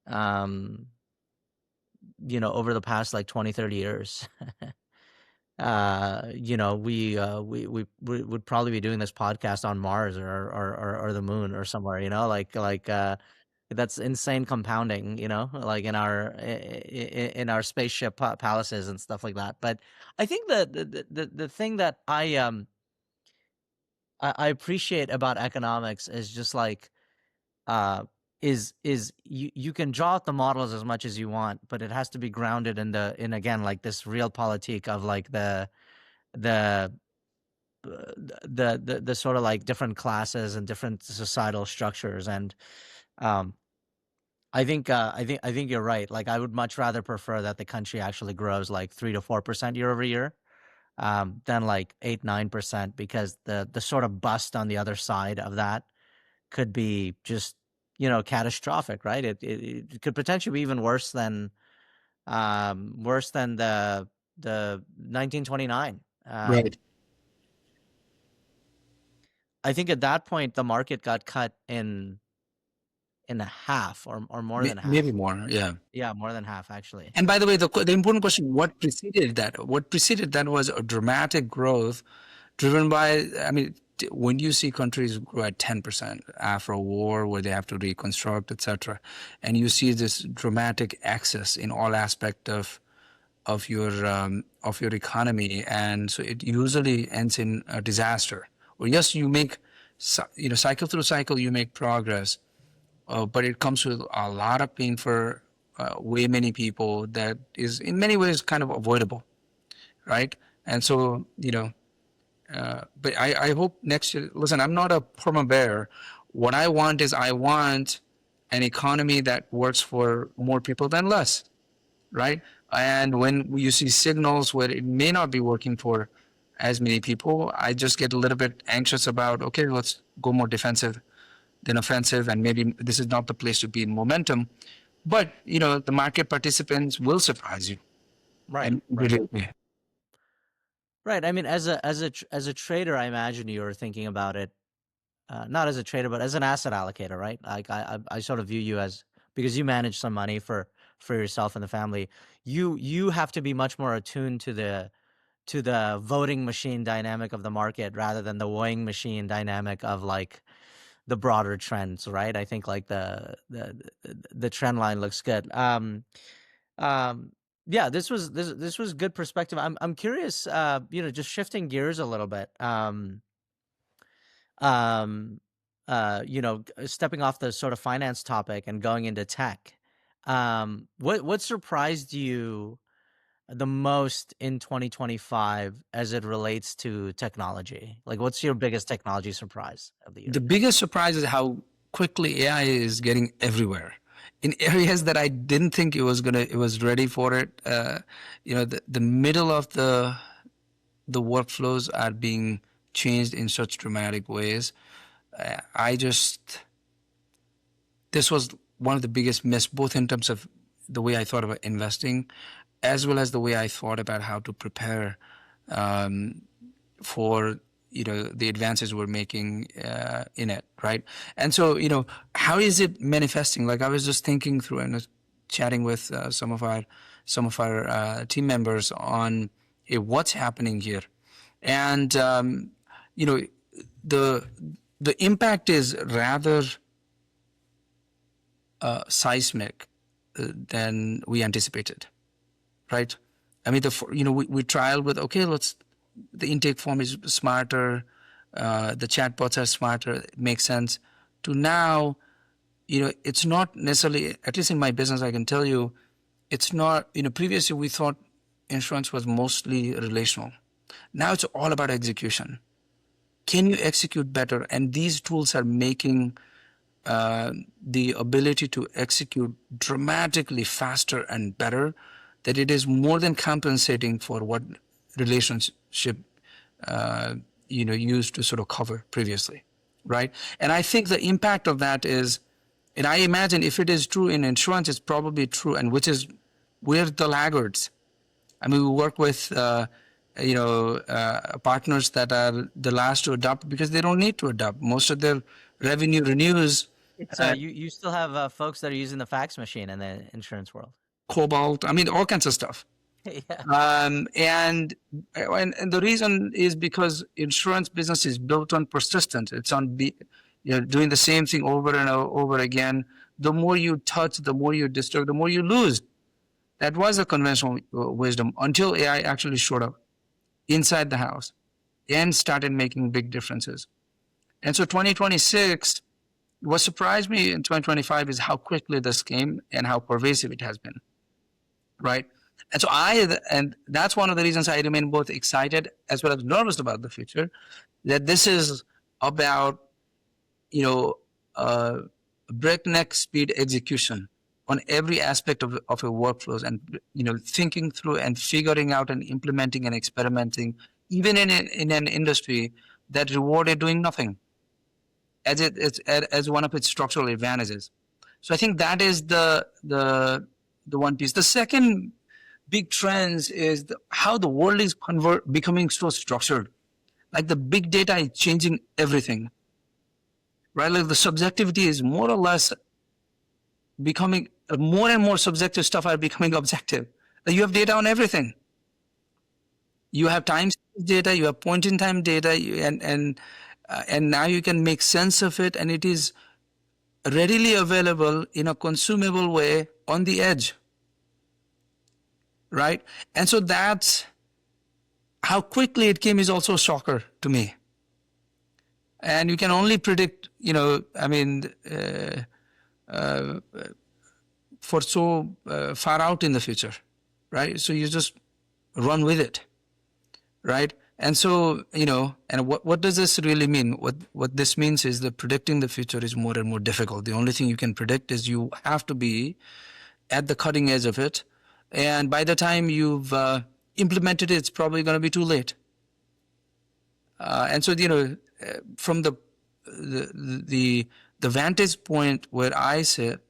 um over the past like 20, 30 years, we would probably be doing this podcast on Mars or the moon or somewhere, that's insane compounding, like in our spaceship palaces and stuff like that. But I think the thing that I appreciate about economics is just like uh is you can draw out the models as much as you want, but it has to be grounded in again like this real politique of like the the sort of like different classes and different societal structures. And um I think you're right. Like I would much rather prefer that the country actually grows like 3 to 4% year over year, than like 8, 9%, because the sort of bust on the other side of that could be just catastrophic, right? It could potentially be even worse than the 1929. Right. I think at that point the market got cut in a half or more than Maybe half. more, yeah. Yeah, more than half actually. And by the way, the important question, what preceded that? What preceded that was a dramatic growth driven by, I mean, when you see countries grow at 10% after a war where they have to reconstruct, etc., and you see this dramatic excess in all aspect of your economy, and so it usually ends in a disaster. Or yes, you make cycle through cycle, you make progress, but it comes with a lot of pain for way many people that is in many ways kind of avoidable, right? And so, but I hope next year, listen, I'm not a perma bear. What I want is I want an economy that works for more people than less, right? And when you see signals where it may not be working for as many people, I just get a little bit anxious about, okay, let's go more defensive than offensive, and maybe this is not the place to be in momentum. But the market participants will surprise you Right, and right. really. Right. I mean, as a trader, I imagine you're thinking about it, not as a trader, but as an asset allocator, right? Like I sort of view you as, because you manage some money for yourself and the family. You have to be much more attuned to the voting machine dynamic of the market rather than the weighing machine dynamic of like the broader trends, right? I think like the trend line looks good. Um, yeah, this was good perspective. I'm curious, just shifting gears a little bit. Um, Stepping off the sort of finance topic and going into tech. What surprised you the most in 2025 as it relates to technology? Like, what's your biggest technology surprise of the The year? biggest surprise is how quickly AI is getting everywhere in areas that I didn't think it was ready for it. The middle of the workflows are being changed in such dramatic ways. I just This was one of the biggest miss, both in terms of the way I thought about investing, as well as the way I thought about how to prepare um, for the advances we're making in it, right? And so how is it manifesting? Like I was just thinking through and chatting with some of our team members on what's happening here, and you know the the impact is rather seismic than we anticipated, right? I mean, we trialed with, okay, the intake form is smarter, the chatbots are smarter, it makes sense. To now, it's not necessarily, at least in my business, I can tell you, it's not, previously we thought insurance was mostly relational. Now it's all about execution. Can you execute better? And these tools are making the ability to execute dramatically faster and better, that it is more than compensating for what relationship used to sort of cover previously, right? And I think the impact of that is, and I imagine if it is true in insurance, it's probably true, and which is we're the laggards. I mean, we work with partners that are the last to adopt because they don't need to adopt. Most of their revenue renews It's uh, you still have folks that are using the fax machine in the insurance world. cobalt. I mean, all kinds of stuff. Yeah. And the reason is because insurance business is built on persistence. It's on doing the same thing over and over again. The more you touch, the more you disturb, the more you lose. That was the conventional wisdom until AI actually showed up inside the house and started making big differences. And so 2026, what surprised me in 2025 is how quickly this came and how pervasive it has been, right? And so and that's one of the reasons I remain both excited as well as nervous about the future, that this is about, you know, uh, breakneck speed execution on every aspect of your workflows, and, thinking through and figuring out and implementing and experimenting, even in an industry that rewarded doing nothing as one of its structural advantages. So I think that is the one piece. The second big trends is how the world is becoming so structured. Like the big data is changing everything, right? Like the subjectivity is more or less becoming more and more subjective stuff are becoming objective. Like you have data on everything. You have time series data, you have point in time data, and now you can make sense of it, and it is readily available in a consumable way on the edge, right? And so that's how quickly it came is also a shocker to me. and you can only predict, for so far out in the future, right? So you just run with it, right? And so, and what does this really mean? What this means is that predicting the future is more and more difficult. The only thing you can predict is you have to be at the cutting edge of it, and by the time you've implemented it, it's probably going to be too late. And so, from the the vantage point where I sit,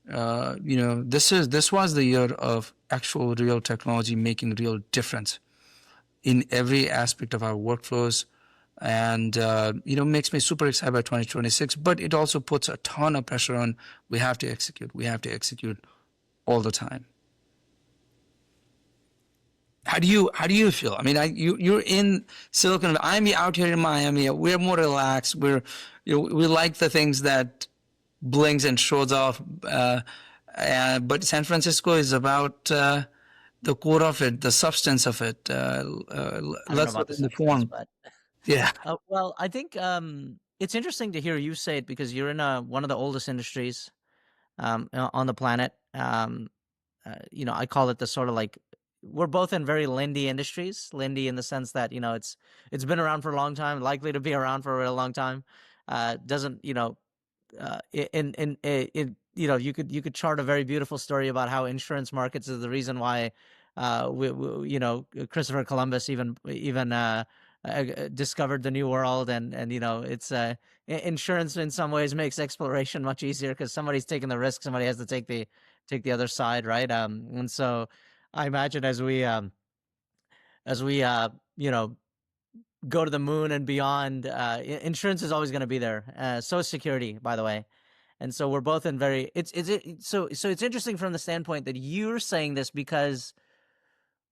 this was the year of actual real technology making real difference in every aspect of our workflows, and makes me super excited about 2026. But it also puts a ton of pressure on. We have to execute. We have to execute all the time. How do you feel? I mean, you're in Silicon Valley. I'm out here in Miami. We're more relaxed. We like the things that blinks and shows off. But San Francisco is about the core of it, the substance of it, I don't know less so about the than the substance, form. but Yeah. well, I think it's interesting to hear you say it because you're in one of the oldest industries on the planet. I call it the sort of like we're both in very Lindy industries. Lindy in the sense that it's been around for a long time, likely to be around for a real long time. Doesn't you could chart a very beautiful story about how insurance markets is the reason why Christopher Columbus even discovered the new world, and it's insurance in some ways makes exploration much easier because somebody's taking the risk, somebody has to take the other side, right? And so I imagine as we go to the moon and beyond, insurance is always going to be there. So is security, by the way. And so we're both in very so it's interesting from the standpoint that you're saying this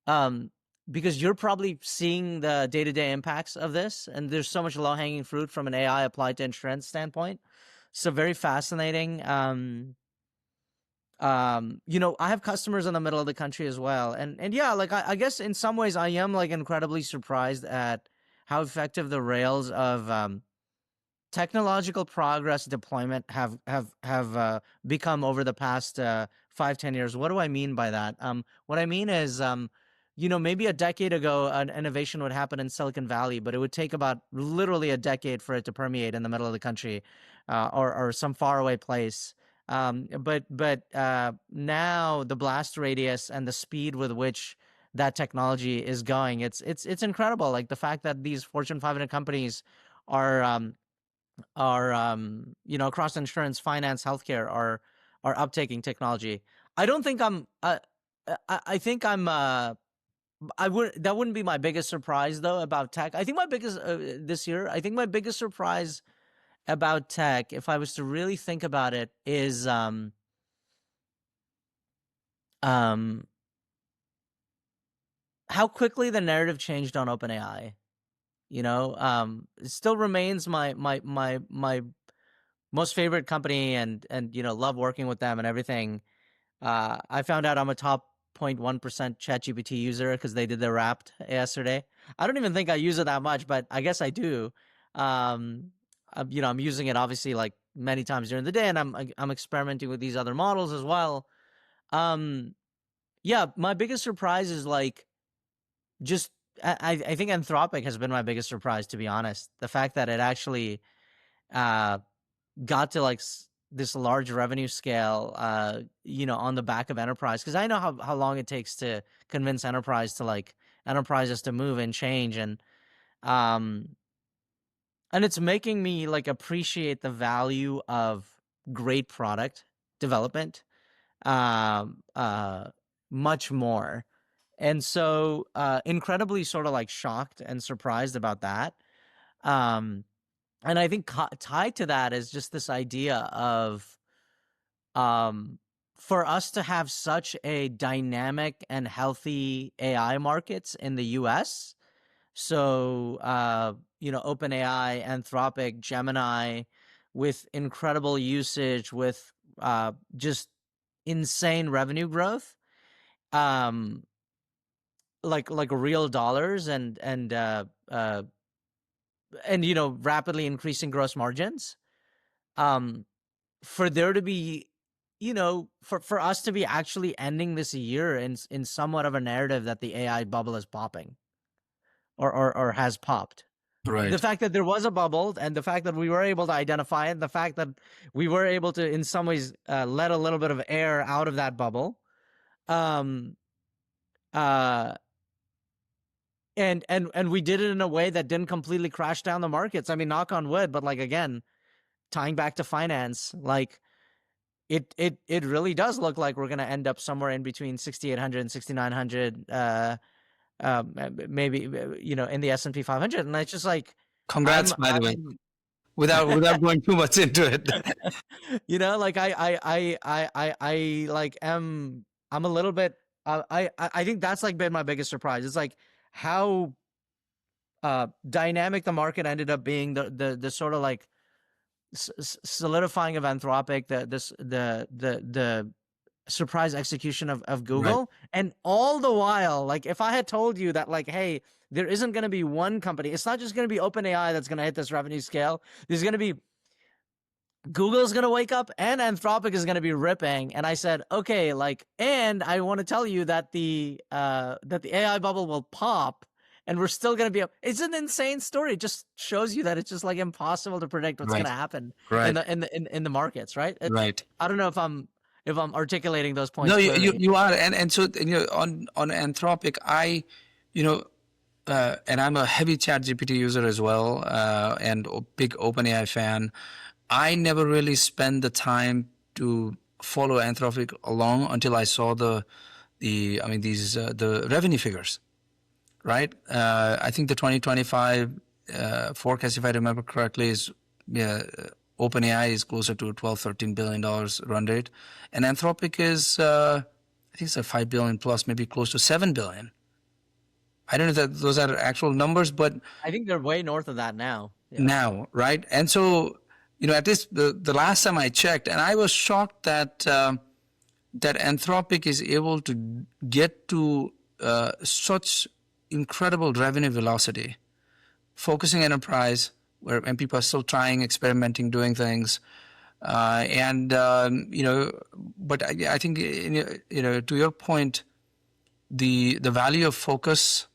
um because you're probably seeing the day-to-day impacts of this, and there's so much low-hanging fruit from an AI applied to insurance standpoint. So very fascinating. I have customers in the middle of the country as well. And yeah, like I guess in some ways I am like incredibly surprised at how effective the rails of technological progress deployment have become over the past 5-10 years. What do I mean by that? What I mean is, maybe a decade ago, an innovation would happen in Silicon Valley, but it would take about literally a decade for it to permeate in the middle of the country, or some faraway place. But now the blast radius and the speed with which that technology is going, it's incredible. Like the fact that these Fortune 500 companies are across insurance, finance, healthcare are uptaking technology. I don't think I think I would that wouldn't be my biggest surprise though about tech. I think my biggest this year. I think my biggest surprise about tech, if I was to really think about it, is um how quickly the narrative changed on OpenAI. It still remains my most favorite company, and love working with them and everything. I found out I'm a top 0.1% ChatGPT user because they did their Wrapped yesterday. I don't even think I use it that much, but I guess I do. I'm using it obviously like many times during the day, and I'm experimenting with these other models as well. Um, yeah, my biggest surprise is like just I think Anthropic has been my biggest surprise, to be honest. The fact that it actually uh got to like this large revenue scale, on the back of enterprise. Because I know how long it takes to convince enterprises to move and change, um, and it's making me like appreciate the value of great product development, um, uh, much more. And so, incredibly sort of like shocked and surprised about that. Um, and I think tied to that is just this idea of um, for us to have such a dynamic and healthy AI markets in the US. So, OpenAI, Anthropic, Gemini, with incredible usage, with just insane revenue growth, um, like real dollars, and and rapidly increasing gross margins. Um, for there to be, for us to be actually ending this year in somewhat of a narrative that the AI bubble is popping, or has popped. The Right. fact that there was a bubble, and the fact that we were able to identify it, the fact that we were able to, in some ways, let a little bit of air out of that bubble, um, uh, and we did it in a way that didn't completely crash down the markets. I mean, knock on wood, but like, again, tying back to finance, like it really does look like we're going to end up somewhere in between 6,800 and 6,900, maybe, in the S&P 500. And it's just like, Congrats, I'm by the way. I'm Without going too much into it. like, I like I'm a little bit, I think that's like been my biggest surprise. It's like how dynamic the market ended up being, the sort of like solidifying of Anthropic, the surprise execution of Right. Google. And all the while, like, if I had told you that, like, hey, there isn't going to be one company, it's not just going to be OpenAI that's going to hit this revenue scale. There's going to be Google's going to wake up and Anthropic is going to be ripping. And I said, okay, like, and I want to tell you that the AI bubble will pop and we're still going to be up. It's an insane story. It just shows you that it's just like impossible to predict what's going Right. to happen in Right. the markets, right? Right. I don't know if I'm articulating those No, points you clearly. you are, and so on Anthropic, you know, and I'm a heavy Chat GPT user as well, and a big OpenAI fan. I never really spent the time to follow Anthropic along until I saw the I mean these the revenue figures, right? I think the 2025 forecast, if I remember correctly, is yeah, OpenAI is closer to 12-13 billion dollars run rate, and Anthropic is I think it's a 5 billion plus, maybe close to 7 billion. I don't know that those are actual numbers, but I think they're way north of that now. Yeah. now, right? And so, at least the last time I checked, and I was shocked that that Anthropic is able to get to such incredible revenue velocity, focusing enterprise where when people are still trying, experimenting, doing things, and but I think to your point, the value of focus,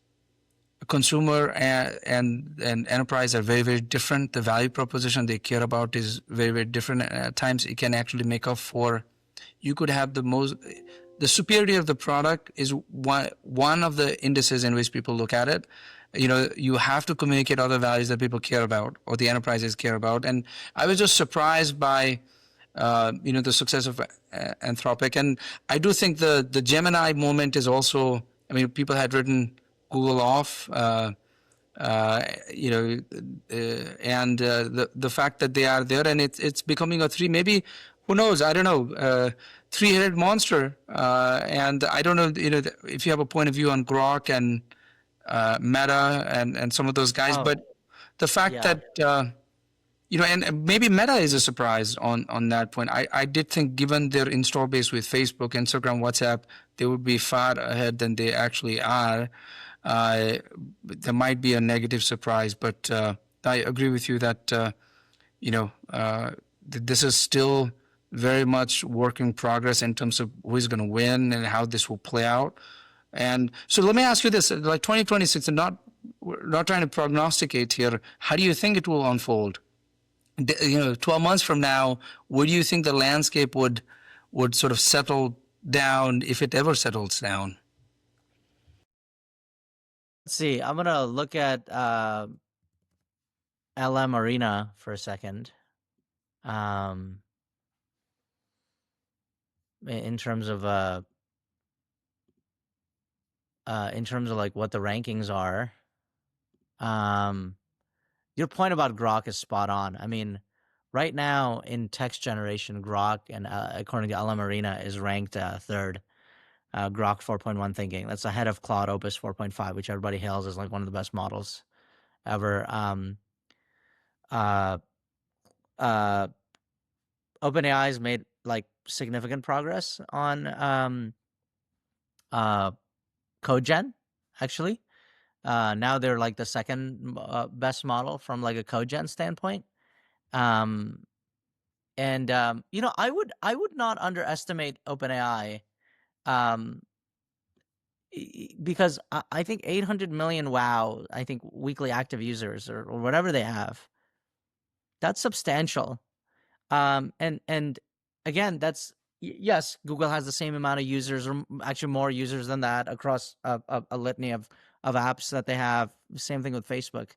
consumer and enterprise are very, very different. The value proposition they care about is very, very different. At times it can actually make up for, you could have the superiority of the product is one of the indices in which people look at it. You have to communicate other values that people care about or the enterprises care about. And I was just surprised by the success of Anthropic. And I do think the Gemini moment is also, I mean, people had written Google off, uh, you know, and the fact that they are there and it's becoming a three, maybe, who knows, I don't know, three-headed monster. And I don't know, if you have a point of view on Grok and Meta and some of those guys, Oh, but the fact yeah. that and maybe Meta is a surprise on that point. I did think, given their install base with Facebook, Instagram, WhatsApp, they would be far ahead than they actually are. There might be a negative surprise, but I agree with you that this is still very much work in progress in terms of who is going to win and how this will play out. And so let me ask you this: like 2026, and we're not trying to prognosticate here. How do you think it will unfold? 12 months from now, where do you think the landscape would sort of settle down, if it ever settles down? Let's see. I'm gonna look at LM Arena for a second. Um, in terms of like what the rankings are. Um, your point about Grok is spot on. I mean, right now in text generation, Grok, and according to LM Arena, is ranked third. Grok 4.1 thinking. That's ahead of Claude Opus 4.5, which everybody hails as like one of the best models ever. Uh, uh, OpenAI has made like significant progress on code gen, actually. Now they're like the second best model from like a code gen standpoint. Um, and I would not underestimate OpenAI, um, because I think 800 million WoW, I think weekly active users or whatever they have, that's substantial. And again, yes, Google has the same amount of users, or actually more users than that across a litany of apps that they have. Same thing with Facebook.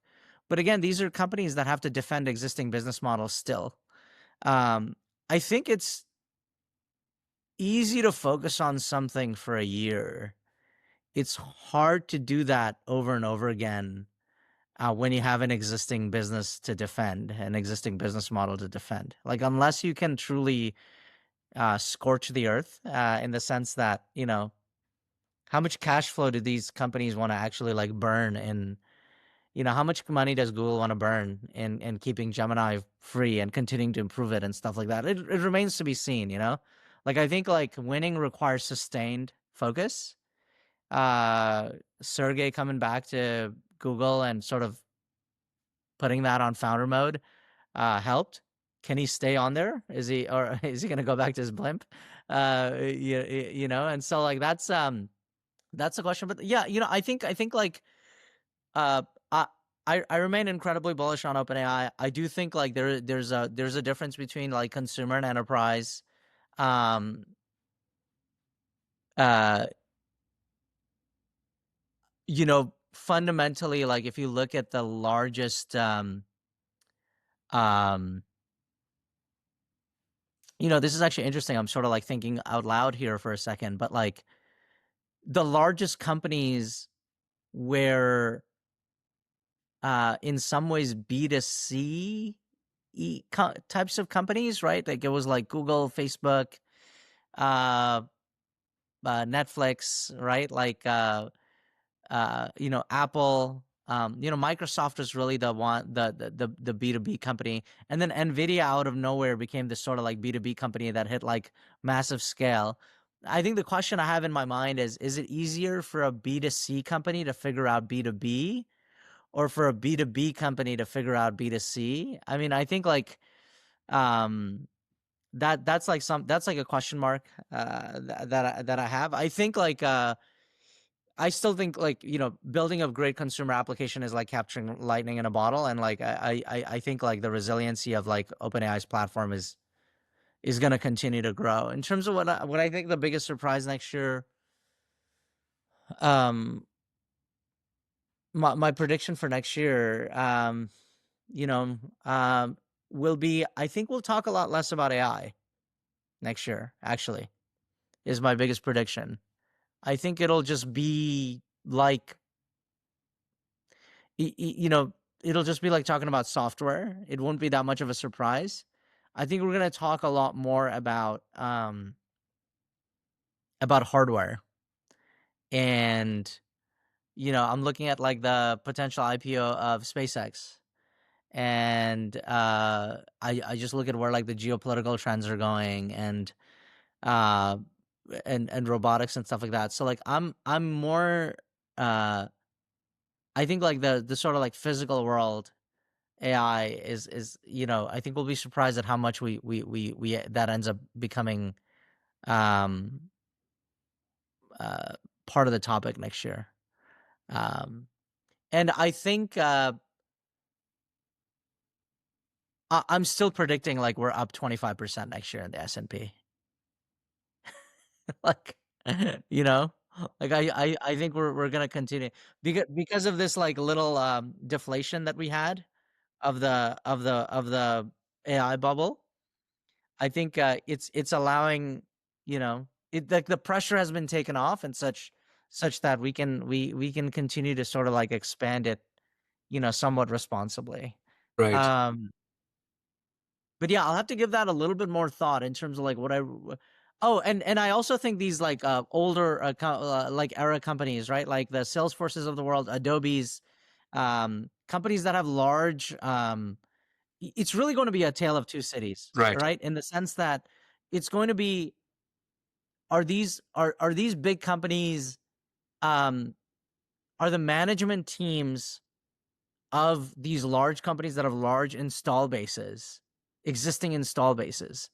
But again, these are companies that have to defend existing business models still. Um, I think it's easy to focus on something for a year. It's hard to do that over and over again when you have an existing business to defend, an existing business model to defend. Like, unless you can truly scorch the earth, in the sense that, how much cash flow do these companies want to actually like burn in, how much money does Google want to burn in keeping Gemini free and continuing to improve it and stuff like that? It remains to be seen. Like, I think like winning requires sustained focus. Uh, Sergey coming back to Google and sort of putting that on founder mode helped. Can he stay on there? Or is he going to go back to his blimp? And so like that's a question. But yeah, I think like uh, I I remain incredibly bullish on OpenAI. I do think like there's a difference between like consumer and enterprise. Um, uh, Fundamentally, like if you look at the largest um this is actually interesting. I'm sort of like thinking out loud here for a second, but like the largest companies were in some ways B2C types of companies, right? Like it was like Google, Facebook, uh, Netflix, right? Like Apple, Microsoft was really the one, the B2B company. And then Nvidia out of nowhere became this sort of like B2B company that hit like massive scale. I think the question I have in my mind is it easier for a B2C company to figure out B2B, or for a B2B company to figure out B2C? I mean, I think like um that's like a question mark that I have. I think like I still think like building a great consumer application is like capturing lightning in a bottle, and like I think like the resiliency of like OpenAI's platform is going to continue to grow. In terms of what I think the biggest surprise next year, um, my prediction for next year, you know, um, will be, I think we'll talk a lot less about AI next year. Actually, is my biggest prediction. I think it'll just be like it'll just be like talking about software. It won't be that much of a surprise. I think we're gonna talk a lot more about hardware. And I'm looking at like the potential IPO of SpaceX. And I just look at where like the geopolitical trends are going, uh and robotics and stuff like that. So like I'm more I think like the sort of like physical world AI is I think we'll be surprised at how much we that ends up becoming um uh part of the topic next year. Um and I think I'm still predicting like we're up 25% next year in the S&P. Like you know, like I think we're going to continue because of this like little deflation that we had of the AI bubble. I think it's allowing, it like the pressure has been taken off, and such that we can continue to sort of like expand it, somewhat responsibly. Right. Um, but yeah, I'll have to give that a little bit more thought in terms of like what I. Oh, and I also think these like older like era companies, right? Like the Salesforces of the world, Adobe's, companies that have large it's really going to be a tale of two cities, Right. right? In the sense that it's going to be, are these big companies um are the management teams of these large companies that have large install bases, existing install bases,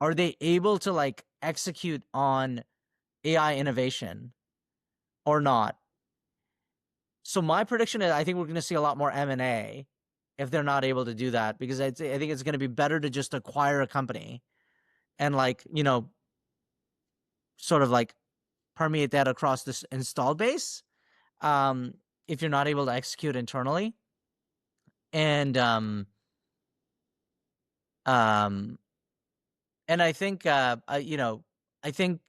are they able to like execute on AI innovation or not? So my prediction is I think we're going to see a lot more M&A if they're not able to do that, because I think it's going to be better to just acquire a company and like, sort of like permeate that across this install base, um, if you're not able to execute internally. And um, and I think I think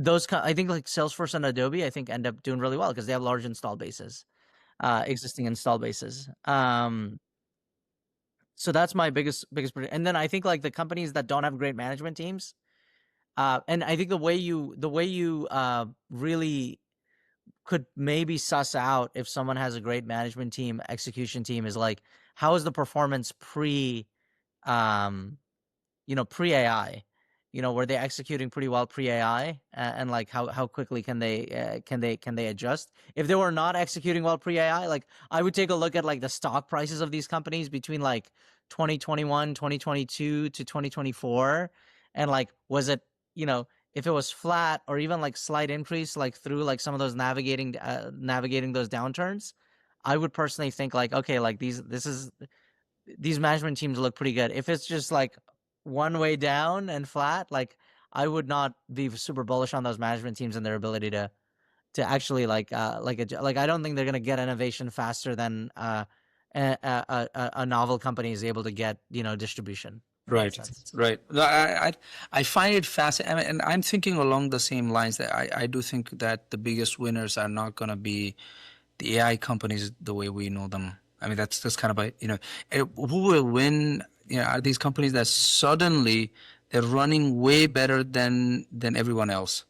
I think like Salesforce and Adobe I think end up doing really well because they have large install bases, existing install bases. So that's my and then I think like the companies that don't have great management teams, and I think the way you really could maybe suss out if someone has a great management team, execution team, is like how is the performance um pre AI. Were they executing pretty well pre AI, and like how quickly can they adjust? If they were not executing well pre AI, like I would take a look at like the stock prices of these companies between like 2021, 2022 to 2024, and like was it, if it was flat or even like slight increase like through like some of those navigating those downturns, I would personally think like, okay, like these management teams look pretty good. If it's just like one way down and flat, like I would not be super bullish on those management teams and their ability to actually like I don't think they're gonna get innovation faster than a novel company is able to get distribution in that Right, sense. right. No, I find it fascinating, and I'm thinking along the same lines that I do think that the biggest winners are not going to be the AI companies the way we know them. I mean, that's kind of who will win. Are these companies that suddenly they're running way better than everyone else,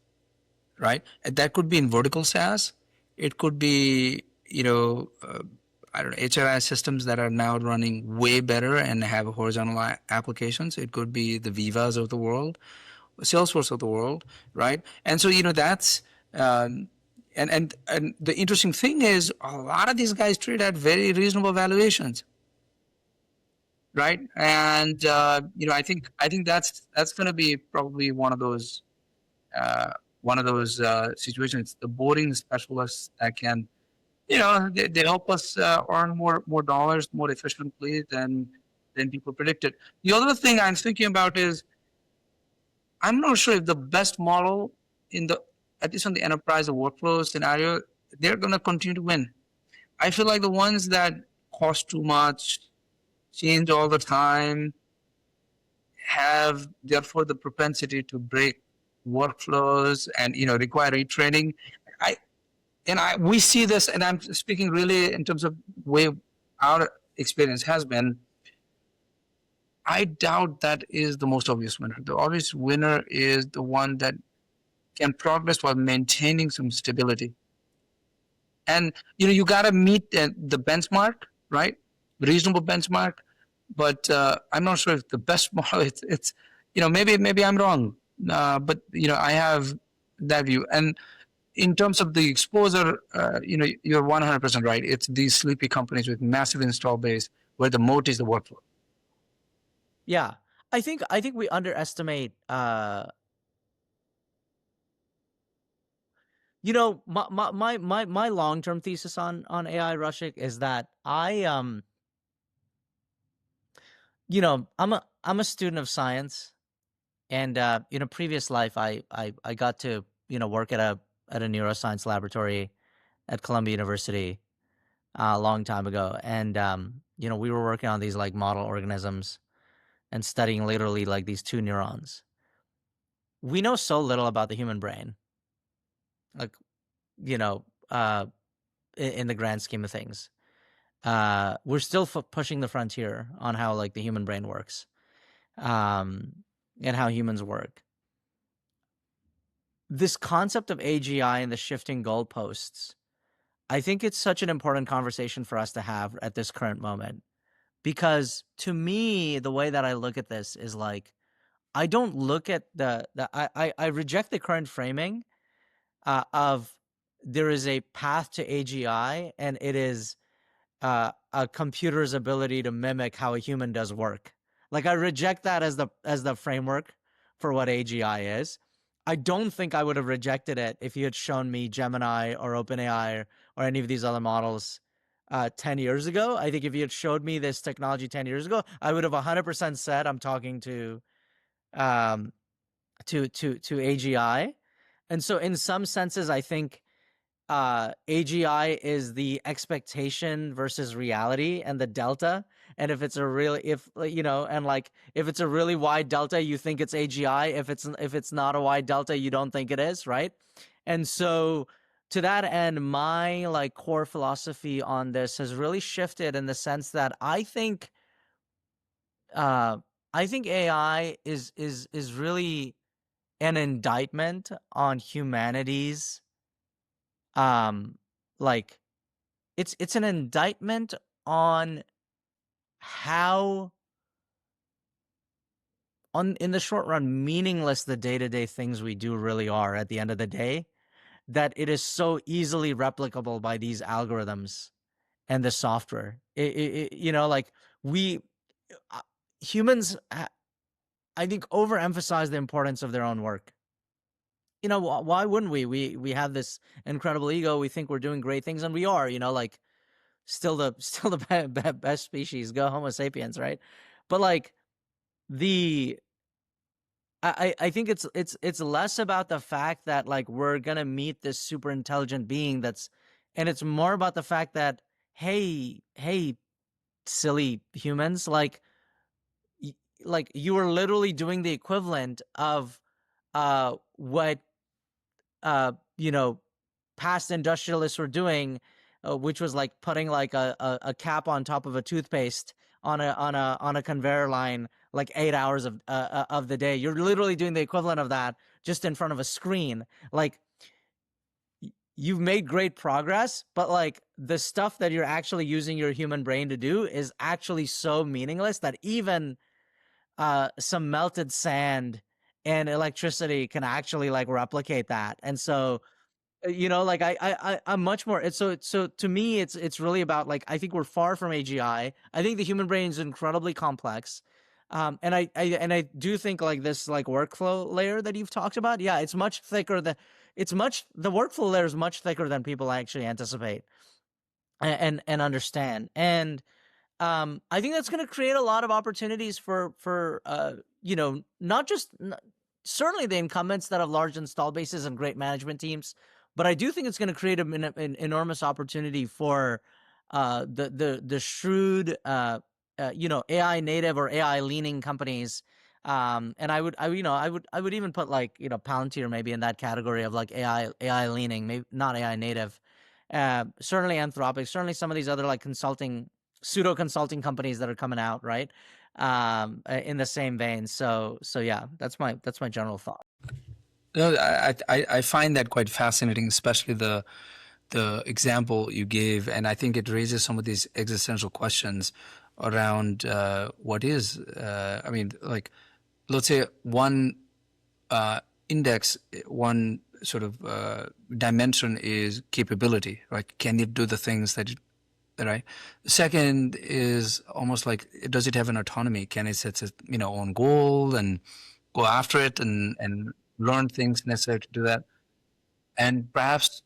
right? And that could be in vertical SaaS. It could be, I don't know, HRIS systems that are now running way better and have horizontal applications. It could be the Vivas of the world, Salesforce of the world, right? And so, that's, um, and the interesting thing is a lot of these guys trade at very reasonable valuations, right? And I think that's going to be probably uh, one of those situations. The boarding specialists that can, they help us earn more dollars more efficiently than people predicted. The other thing I'm thinking about is I'm not sure if the best model in the at least on the enterprise or workflow scenario, they're going to continue to win. I feel like the ones that cost too much, change all the time, have therefore the propensity to break workflows and require retraining. I we see this, and I'm speaking really in terms of way our experience has been. I doubt that is the most obvious winner. The obvious winner is the one that can progress while maintaining some stability. And you got to meet the benchmark, right? Reasonable benchmark. But I'm not sure if the best model. It's maybe I'm wrong, but I have that view. And in terms of the exposure, you're 100% right. It's these sleepy companies with massive install base where the moat is the workflow. Yeah. I think we underestimate my long-term thesis on AI, Rushik, is that I'm a student of science, and in a previous life I got to work at a neuroscience laboratory at Columbia University a long time ago, and we were working on these like model organisms and studying literally like these two neurons. We know so little about the human brain, like you know in the grand scheme of things. We're still pushing the frontier on how like the human brain works, um, and how humans work. This concept of AGI and the shifting goalposts, I think it's such an important conversation for us to have at this current moment. Because to me, the way that I look at this is like, I don't look at I reject the current framing of there is a path to AGI, and it is a computer's ability to mimic how a human does work. Like I reject that as the framework for what AGI is. I don't think I would have rejected it if you had shown me Gemini or OpenAI or any of these other models 10 years ago. I think if you had showed me this technology 10 years ago, I would have 100% said I'm talking um, to AGI. And so in some senses, I think AGI is the expectation versus reality and the delta. And if it's a really, if you know, and like if it's a really wide delta, you think it's AGI. If it's not a wide delta, you don't think it is, right? And so to that end, my like core philosophy on this has really shifted in the sense that uh I think AI is really an indictment on humanity's um like it's an indictment on how on in the short run meaningless the day-to-day things we do really are at the end of the day, that it is so easily replicable by these algorithms and the software. You know, like we uh, humans I think overemphasize the importance of their own work. You know, why wouldn't we have this incredible ego, we think we're doing great things, and we are, you know, like still the best species. Go Homo sapiens, right? But like the I think it's less about the fact that like we're gonna meet this super intelligent being that's, and it's more about the fact that hey silly humans, like you are literally doing the equivalent of what you know, past industrialists were doing, which was like putting like a cap on top of a toothpaste on a conveyor line like 8 hours of the day. You're literally doing the equivalent of that just in front of a screen. Like you've made great progress, but like the stuff that you're actually using your human brain to do is actually so meaningless that even some melted sand and electricity can actually like replicate that. And so you know, like I'm much more. It's so to me, it's really about like I think we're far from AGI. I think the human brain is incredibly complex, and I do think like this like workflow layer that you've talked about. Yeah, it's much thicker than the workflow layer is much thicker than people actually anticipate and understand. And I think that's going to create a lot of opportunities for you know, not just certainly the incumbents that have large install bases and great management teams, but I do think it's going to create an enormous opportunity for the shrewd you know, AI native or AI leaning companies. And I would even put like, you know, Palantir maybe in that category of like AI leaning, maybe not AI native. Certainly Anthropic, certainly some of these other like pseudo consulting companies that are coming out, right? In the same vein. So yeah, that's my general thought. No, I find that quite fascinating, especially the example you gave, and I think it raises some of these existential questions around what is. I mean, like, let's say one index, one sort of dimension is capability, right? Can it do the things that right? Second is almost like, does it have an autonomy? Can it set its, you know, own goal and go after it and learn things necessary to do that? And perhaps,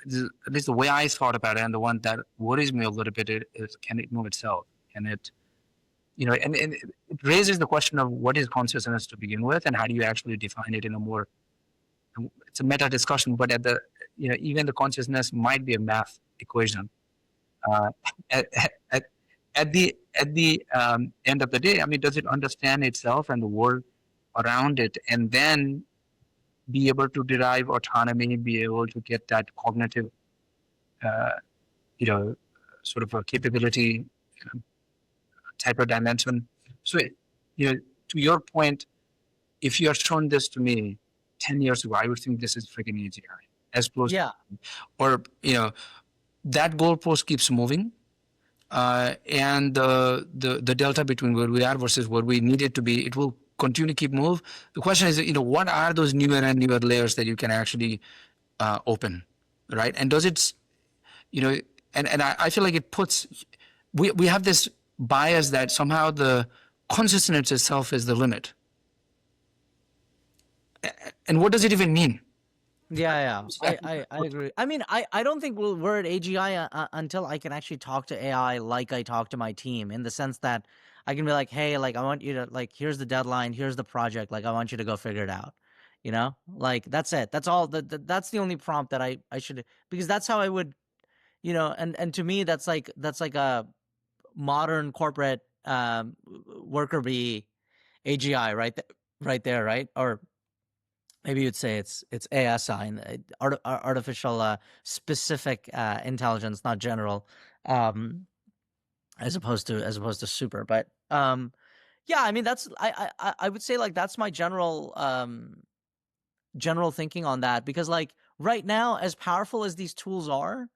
at least the way I thought about it, and the one that worries me a little bit is, can it move itself? Can it, you know, and it raises the question of what is consciousness to begin with, and how do you actually define it in a more, it's a meta discussion, but at the, you know, even the consciousness might be a math equation. Uh, at, at, at the end of the day, I mean, does it understand itself and the world around it, and then be able to derive autonomy, be able to get that cognitive, uh, you know, sort of a capability, you know, type of dimension? So, you know, to your point, if you had shown this to me 10 years ago, I would think this is freaking AGI, as close, Yeah. or, you know, that goalpost keeps moving. And the delta between where we are versus where we need it to be, it will continue to keep move. The question is, you know, what are those newer and newer layers that you can actually open? right? And does it, you know, and I feel like it puts, we have this bias that somehow the consciousness itself is the limit. And what does it even mean? Yeah, yeah, I agree. I mean, I don't think we're at AGI until I can actually talk to AI like I talk to my team, in the sense that I can be like, hey, like I want you to, like, here's the deadline, here's the project, like I want you to go figure it out. You know, like that's it. That's all. That's the only prompt that I should, because that's how I would, and to me that's like a modern corporate worker bee AGI, right? Right there, right? Or maybe you'd say it's ASI, artificial specific intelligence, not general, um, as opposed to super. But yeah, I mean that's I would say like that's my general thinking on that, because like right now, as powerful as these tools are,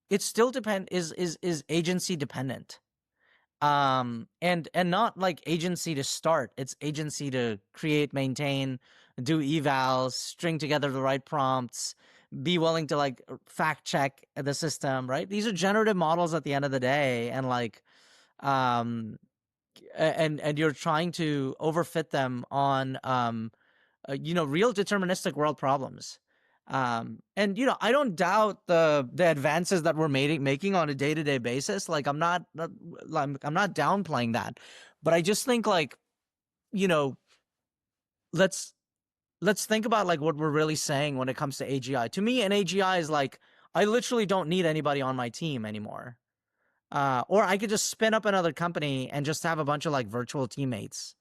it still is agency dependent. And not like agency to start, it's agency to create, maintain, do evals, string together the right prompts, be willing to like fact check the system, right? These are generative models at the end of the day, and like um and you're trying to overfit them on real deterministic world problems. And I don't doubt the advances that we're making on a day-to-day basis. Like I'm not downplaying that, but I just think like, you know, let's let's think about like what we're really saying when it comes to AGI. To me, an AGI is like, I literally don't need anybody on my team anymore. Or I could just spin up another company and just have a bunch of like virtual teammates,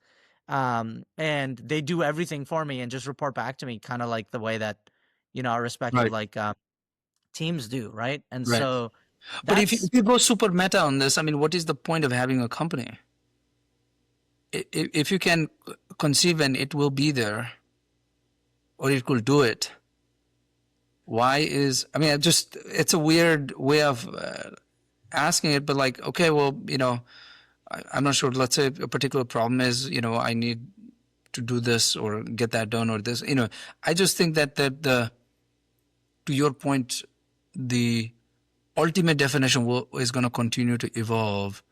and they do everything for me and just report back to me, kind of like the way that our respective Right, like teams do, right? And right. so But if that's, you go super meta on this, I mean, what is the point of having a company? If you can conceive and it will be there, or it will do it, why is, I mean, it's a weird way of asking it, but like, okay, well, I'm not sure. Let's say a particular problem is, I need to do this or get that done or this. I just think that to your point, the ultimate definition is going to continue to evolve.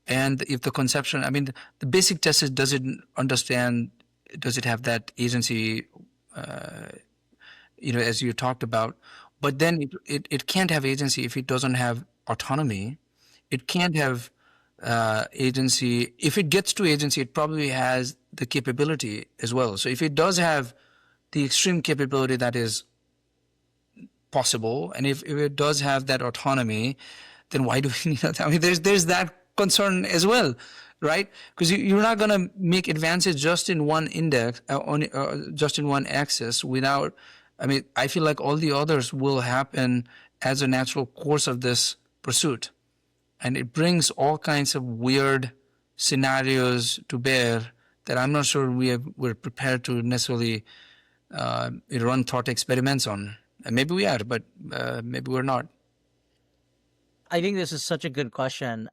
And if the conception, I mean, the basic test is, does it understand, does it have that agency, as you talked about? But then it can't have agency if it doesn't have autonomy. It can't have agency. If it gets to agency, it probably has the capability as well. So if it does have the extreme capability that is possible, and if it does have that autonomy, then why do we need that? I mean, there's that concern as well, right? Because you're not going to make advances just in one index, just in one axis without. I mean, I feel like all the others will happen as a natural course of this pursuit, and it brings all kinds of weird scenarios to bear that I'm not sure we're prepared to necessarily run thought experiments on. And maybe we are, but maybe we're not. I think this is such a good question.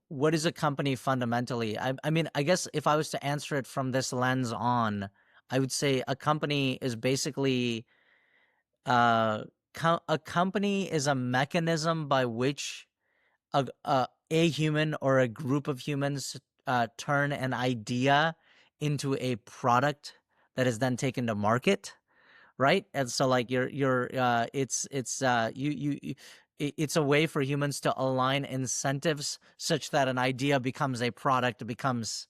What is a company fundamentally? I mean, I guess if I was to answer it from this lens on, I would say a company is basically a company is a mechanism by which a human or a group of humans turn an idea into a product that is then taken to market, right? And so like it's a way for humans to align incentives such that an idea becomes a product, becomes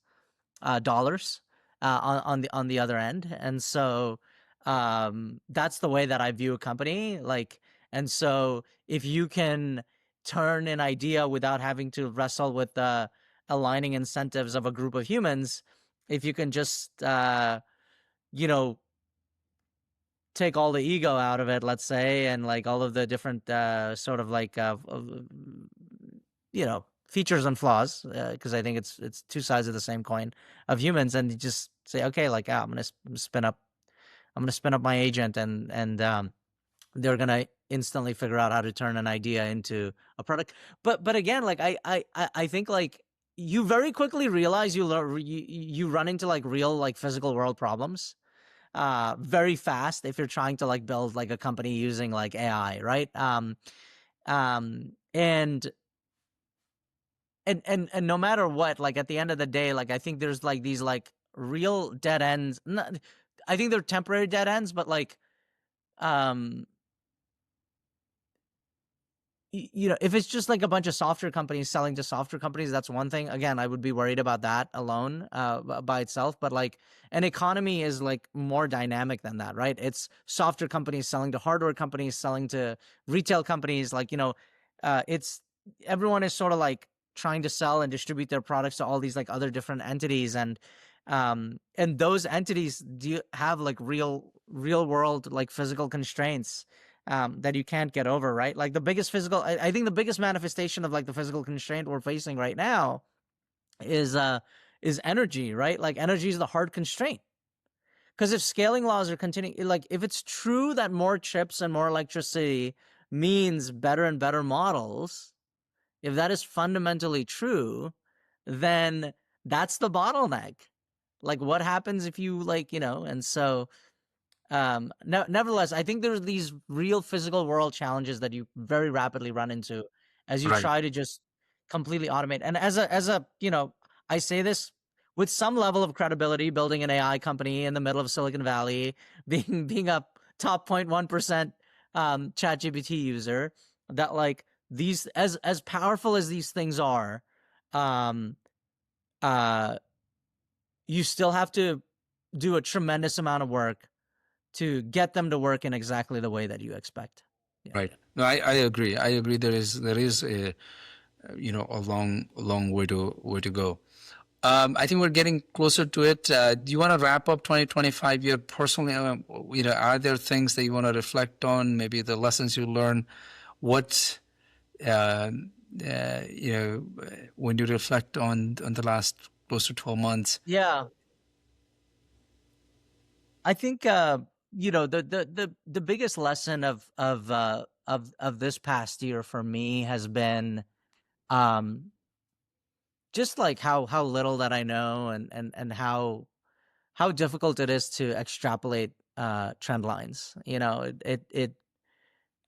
dollars on the other end. And so that's the way that I view a company. Like, and so if you can turn an idea without having to wrestle with the aligning incentives of a group of humans, if you can just you know take all the ego out of it, let's say, and like all of the different sort of like features and flaws, because I think it's two sides of the same coin of humans, and you just say, okay, like, I'm gonna spin up my agent, and they're gonna instantly figure out how to turn an idea into a product. But again, like I think like you very quickly realize you run into like real like physical world problems, very fast if you're trying to like build like a company using like AI, right? Um, and and no matter what, like at the end of the day, like I think there's like these like real dead ends. I think they're temporary dead ends, but like um you know, if it's just like a bunch of software companies selling to software companies, that's one thing. Again, I would be worried about that alone, by itself. But like an economy is like more dynamic than that, right? It's software companies selling to hardware companies, selling to retail companies. Like, you know, it's everyone is sort of like trying to sell and distribute their products to all these like other different entities, and those entities do have like real world like physical constraints that you can't get over, right? Like the biggest physical, I think the biggest manifestation of like the physical constraint we're facing right now is energy, right? Like energy is the hard constraint. Because if scaling laws are continuing, like if it's true that more chips and more electricity means better and better models, if that is fundamentally true, then that's the bottleneck. Like what happens if you like, you know, and so nevertheless, I think there's these real physical world challenges that you very rapidly run into as you Right. try to just completely automate. And as a, you know, I say this with some level of credibility, building an AI company in the middle of Silicon Valley, being a top 0.1% ChatGPT user, that like these as powerful as these things are, um, uh, you still have to do a tremendous amount of work to get them to work in exactly the way that you expect. Yeah. Right. No, I agree. I agree. There is a a long way to go. I think we're getting closer to it. Do you want to wrap up 2025 year personally? Are there things that you want to reflect on? Maybe the lessons you learned. What uh, when you reflect on the last close to 12 months. Yeah. I think you know, the biggest lesson of this past year for me has been um just like how little that I know, and how difficult it is to extrapolate trend lines. You know,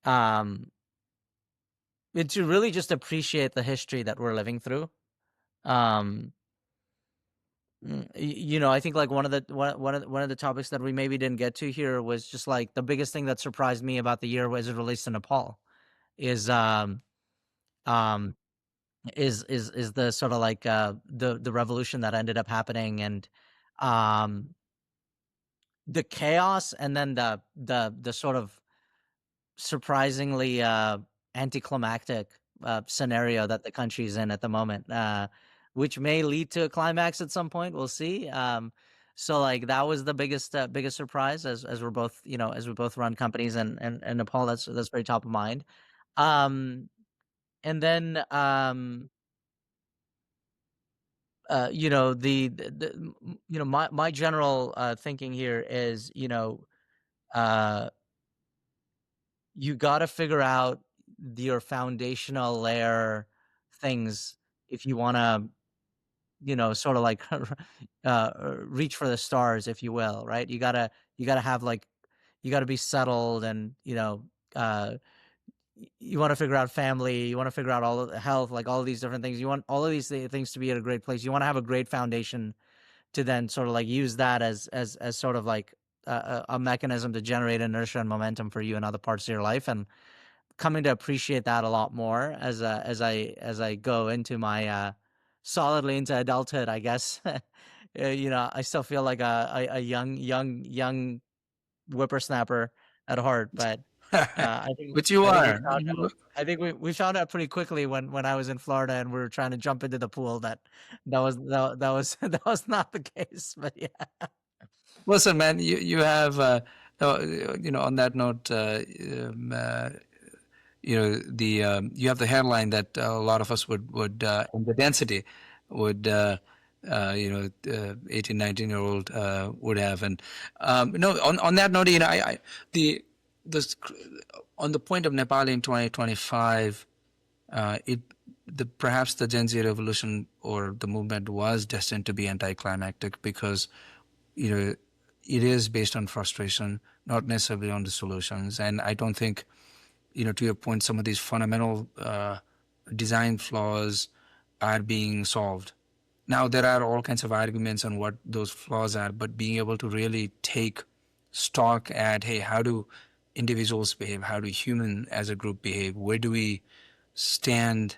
um it to really just appreciate the history that we're living through. Um you know, I think like one of the topics that we maybe didn't get to here was just like the biggest thing that surprised me about the year as it relates to Nepal is um is the sort of like the revolution that ended up happening, and um the chaos, and then the sort of surprisingly anticlimactic scenario that the country's in at the moment, which may lead to a climax at some point. We'll see. So like that was the biggest surprise, as we're both, you know, as we both run companies, and Nepal, that's very top of mind. Um, and then you know, you know, my general thinking here is, you know, uh you got to figure out your foundational layer things if you want to, you know, sort of like reach for the stars, if you will, right? You got to have like, you got to be settled, and you know, you want to figure out family, you want to figure out all of the health, like all of these different things. You want all of these things to be at a great place. You want to have a great foundation to then sort of like use that as sort of like a mechanism to generate inertia and momentum for you in other parts of your life. And coming to appreciate that a lot more as I go into my solidly into adulthood, I guess. You know, I still feel like a young whippersnapper at heart, but I think But you I think we are. found out. I think we found out pretty quickly when I was in Florida and we were trying to jump into the pool that that was that was not the case. But yeah. Listen, man, you have on that note, the you have the hairline that a lot of us would and the density would 18, 19 year old would have. And no, on that note, the this on the point of Nepal in 2025, it the perhaps the Gen Z revolution or the movement was destined to be anticlimactic because you know it is based on frustration, not necessarily on the solutions. And I don't think, to your point, some of these fundamental design flaws are being solved. Now, there are all kinds of arguments on what those flaws are, but being able to really take stock at, hey, how do individuals behave? How do human as a group behave? Where do we stand?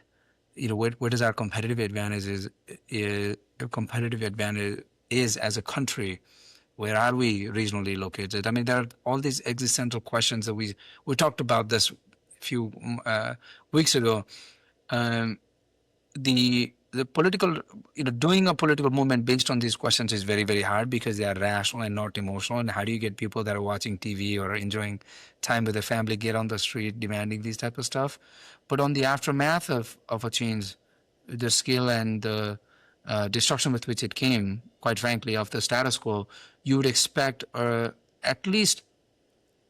Where does our competitive advantage is as a country? Where are we regionally located? I mean, there are all these existential questions that we talked about this a few weeks ago. Um, the political, doing a political movement based on these questions is very, very hard because they are rational and not emotional. And how do you get people that are watching TV or enjoying time with their family get on the street demanding these type of stuff? But on the aftermath of a change, the scale and the destruction with which it came, quite frankly, of the status quo, you would expect at least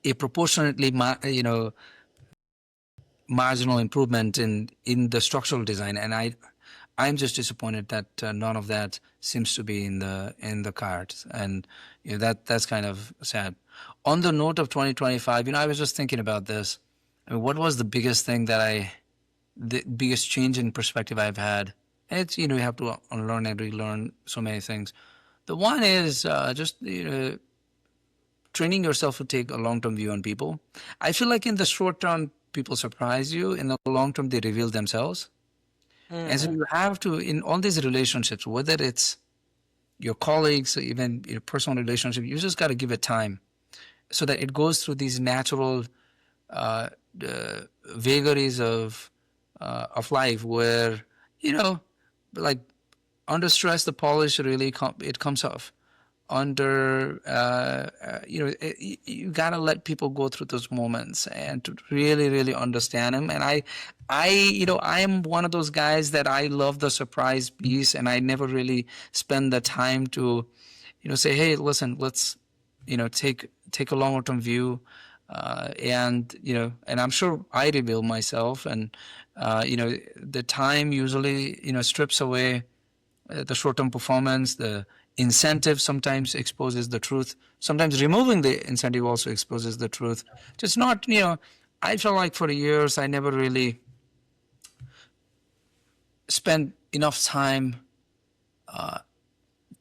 a proportionately, marginal improvement in the structural design. And I'm just disappointed that none of that seems to be in the cards, and that's kind of sad. On the note of 2025, I was just thinking about this. I mean, what was the biggest thing the biggest change in perspective I've had? It's you have to unlearn and relearn so many things. The one is just training yourself to take a long-term view on people. I feel like in the short term, people surprise you. In the long term, they reveal themselves. And so Mm. you have to, in all these relationships, whether it's your colleagues or even your personal relationship, you just got to give it time so that it goes through these natural uh, vagaries of life where, like under stress, the polish really it comes off. Under you gotta let people go through those moments and to really really understand them. And I am one of those guys that I love the surprise piece, and I never really spend the time to say, hey, listen, let's take a longer term view. And I'm sure I reveal myself, and the time usually strips away the short-term performance. The incentive sometimes exposes the truth. Sometimes removing the incentive also exposes the truth. Just not, I felt like for years I never really spent enough time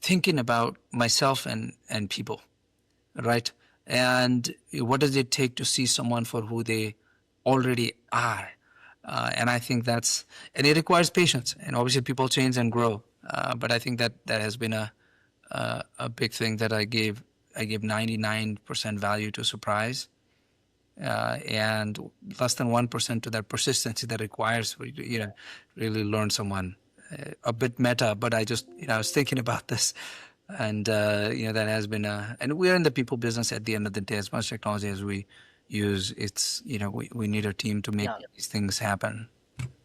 thinking about myself and people, right? And what does it take to see someone for who they already are? And I think and it requires patience. And obviously, people change and grow. But I think that has been a big thing that I gave 99% value to surprise, and less than 1% to that persistency that requires for you to really learn someone. A bit meta, but I was thinking about this, and that has been and we're in the people business at the end of the day. As much technology as we use, it's we need a team to make Yeah. these things happen.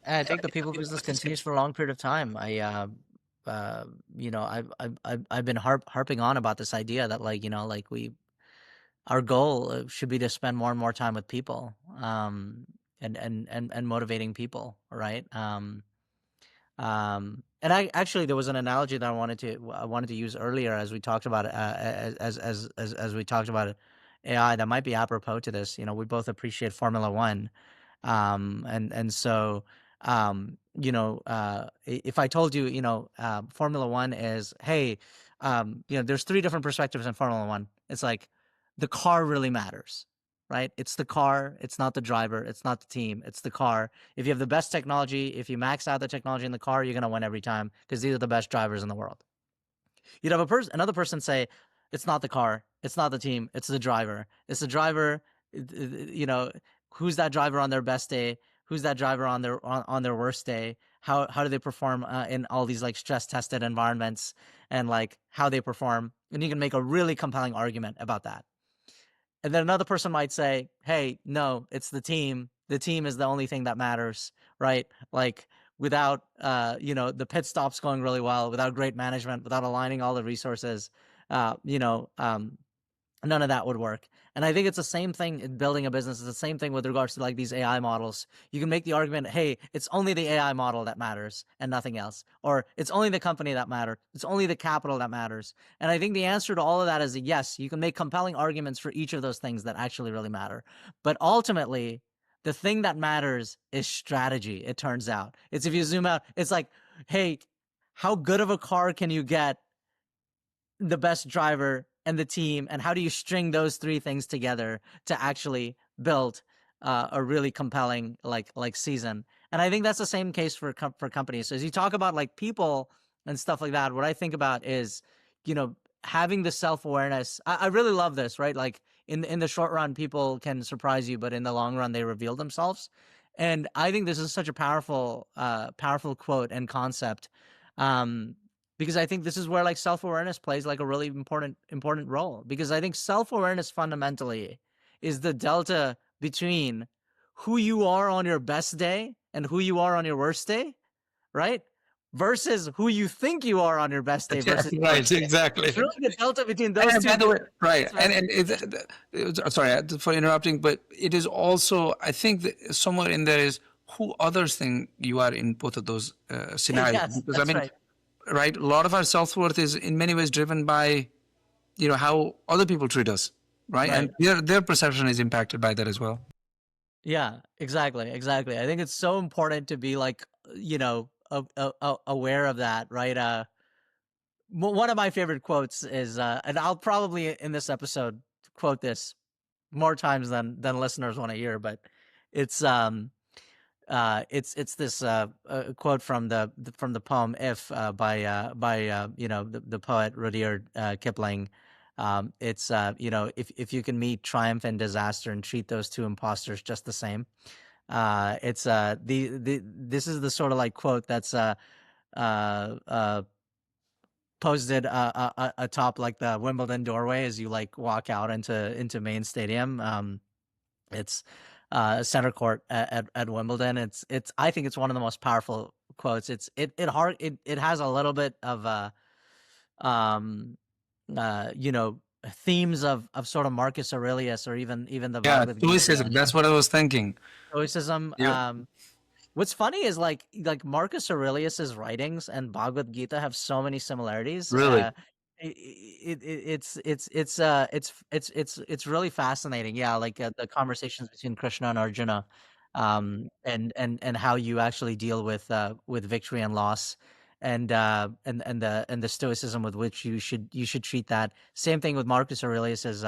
And I think the people business continues for a long period of time. I've been harping on about this idea that like our goal should be to spend more and more time with people, and motivating people, right? And I actually there was an analogy that I wanted to use earlier as we talked about as we talked about AI that might be apropos to this. We both appreciate Formula One, and so if I told you, Formula One is, hey, there's three different perspectives in Formula One. It's like the car really matters, right? It's the car, it's not the driver, it's not the team, it's the car. If you have the best technology, if you max out the technology in the car, you're gonna win every time because these are the best drivers in the world. You'd have another person say, it's not the car, it's not the team, it's the driver. It's the driver. You know, who's that driver on their best day? Who's that driver on their worst day? How do they perform in all these like stress tested environments, and like how they perform? And you can make a really compelling argument about that. And then another person might say, hey, no, it's the team. The team is the only thing that matters, right? Like without, the pit stops going really well, without great management, without aligning all the resources, none of that would work. And I think it's the same thing in building a business. It's the same thing with regards to like these AI models. You can make the argument, hey, it's only the AI model that matters and nothing else. Or it's only the company that matters. It's only the capital that matters. And I think the answer to all of that is a yes. You can make compelling arguments for each of those things that actually really matter. But ultimately, the thing that matters is strategy, it turns out. It's if you zoom out, it's like, hey, how good of a car can you get, the best driver and the team, and how do you string those three things together to actually build a really compelling like season? And I think that's the same case for companies. So as you talk about like people and stuff like that, what I think about is, you know, having the self-awareness. I really love this, right? Like in the short run, people can surprise you, but in the long run, they reveal themselves. And I think this is such a powerful quote and concept. Um, because I think this is where like self-awareness plays like a really important role, because I think self-awareness fundamentally is the delta between who you are on your best day and who you are on your worst day, right? Versus who you think you are on your best day Yeah, versus your right, worst day. exactly. It's really the delta between those And two by the way, things. right, That's and very sorry for interrupting, but it is also, I think that somewhere in there is who others think you are in both of those scenarios. yes, Because I that's mean, right. right, a lot of our self worth is in many ways driven by, you know, how other people treat us, right, and Right. their perception is impacted by that as well. Yeah, exactly. I think it's so important to be like, you know, aware of that, right? One of my favorite quotes is, and I'll probably in this episode quote this more times than listeners want to hear, but it's it's this quote from the poem "If" by you know the poet Rudyard Kipling. It's you know, if you can meet triumph and disaster and treat those two imposters just the same. It's the this is the sort of like quote that's uh, uh, posted atop like the Wimbledon doorway as you like walk out into main stadium. It's center court at Wimbledon. It's I think it's one of the most powerful quotes. It has a little bit of um you know, themes of sort of Marcus Aurelius or even the Yeah, Bhagavad Gita, stoicism. That's what I was thinking. Stoicism. You What's funny is like Marcus Aurelius's writings and Bhagavad Gita have so many similarities. really, It's really fascinating. Yeah, like the conversations between Krishna and Arjuna, and how you actually deal with victory and loss, and the stoicism with which you should treat that. Same thing with Marcus Aurelius's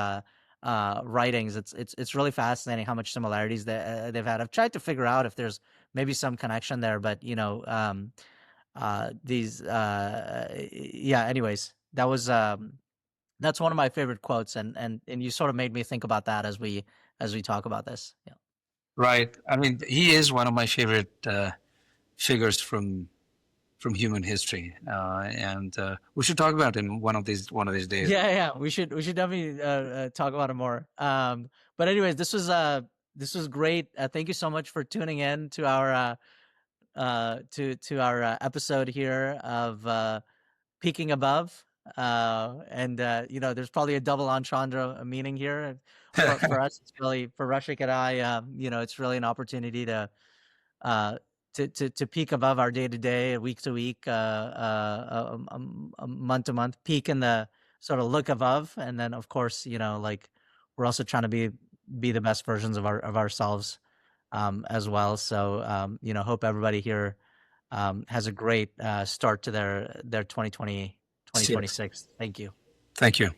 writings. It's really fascinating how much similarities they've had. I've tried to figure out if there's maybe some connection there, but you know, these yeah, anyways, that's one of my favorite quotes, and you sort of made me think about that as we talk about this. Yeah. right. I mean, he is one of my favorite figures from human history, and we should talk about him one of these days. Yeah, we should definitely talk about it more. But anyways, this was great. Thank you so much for tuning in to our to our episode here of peaking above. And you know, there's probably a double entendre meaning here. For us, it's really for Rushik and I. You know, it's really an opportunity uh, to peak above our day to day, week to week, month to month, peak in the sort of look above, and then of course, you know, like we're also trying to be the best versions of ourselves as well. So you know, hope everybody here has a great start to their 2020 Yes. 2026. Thank you. Thank you.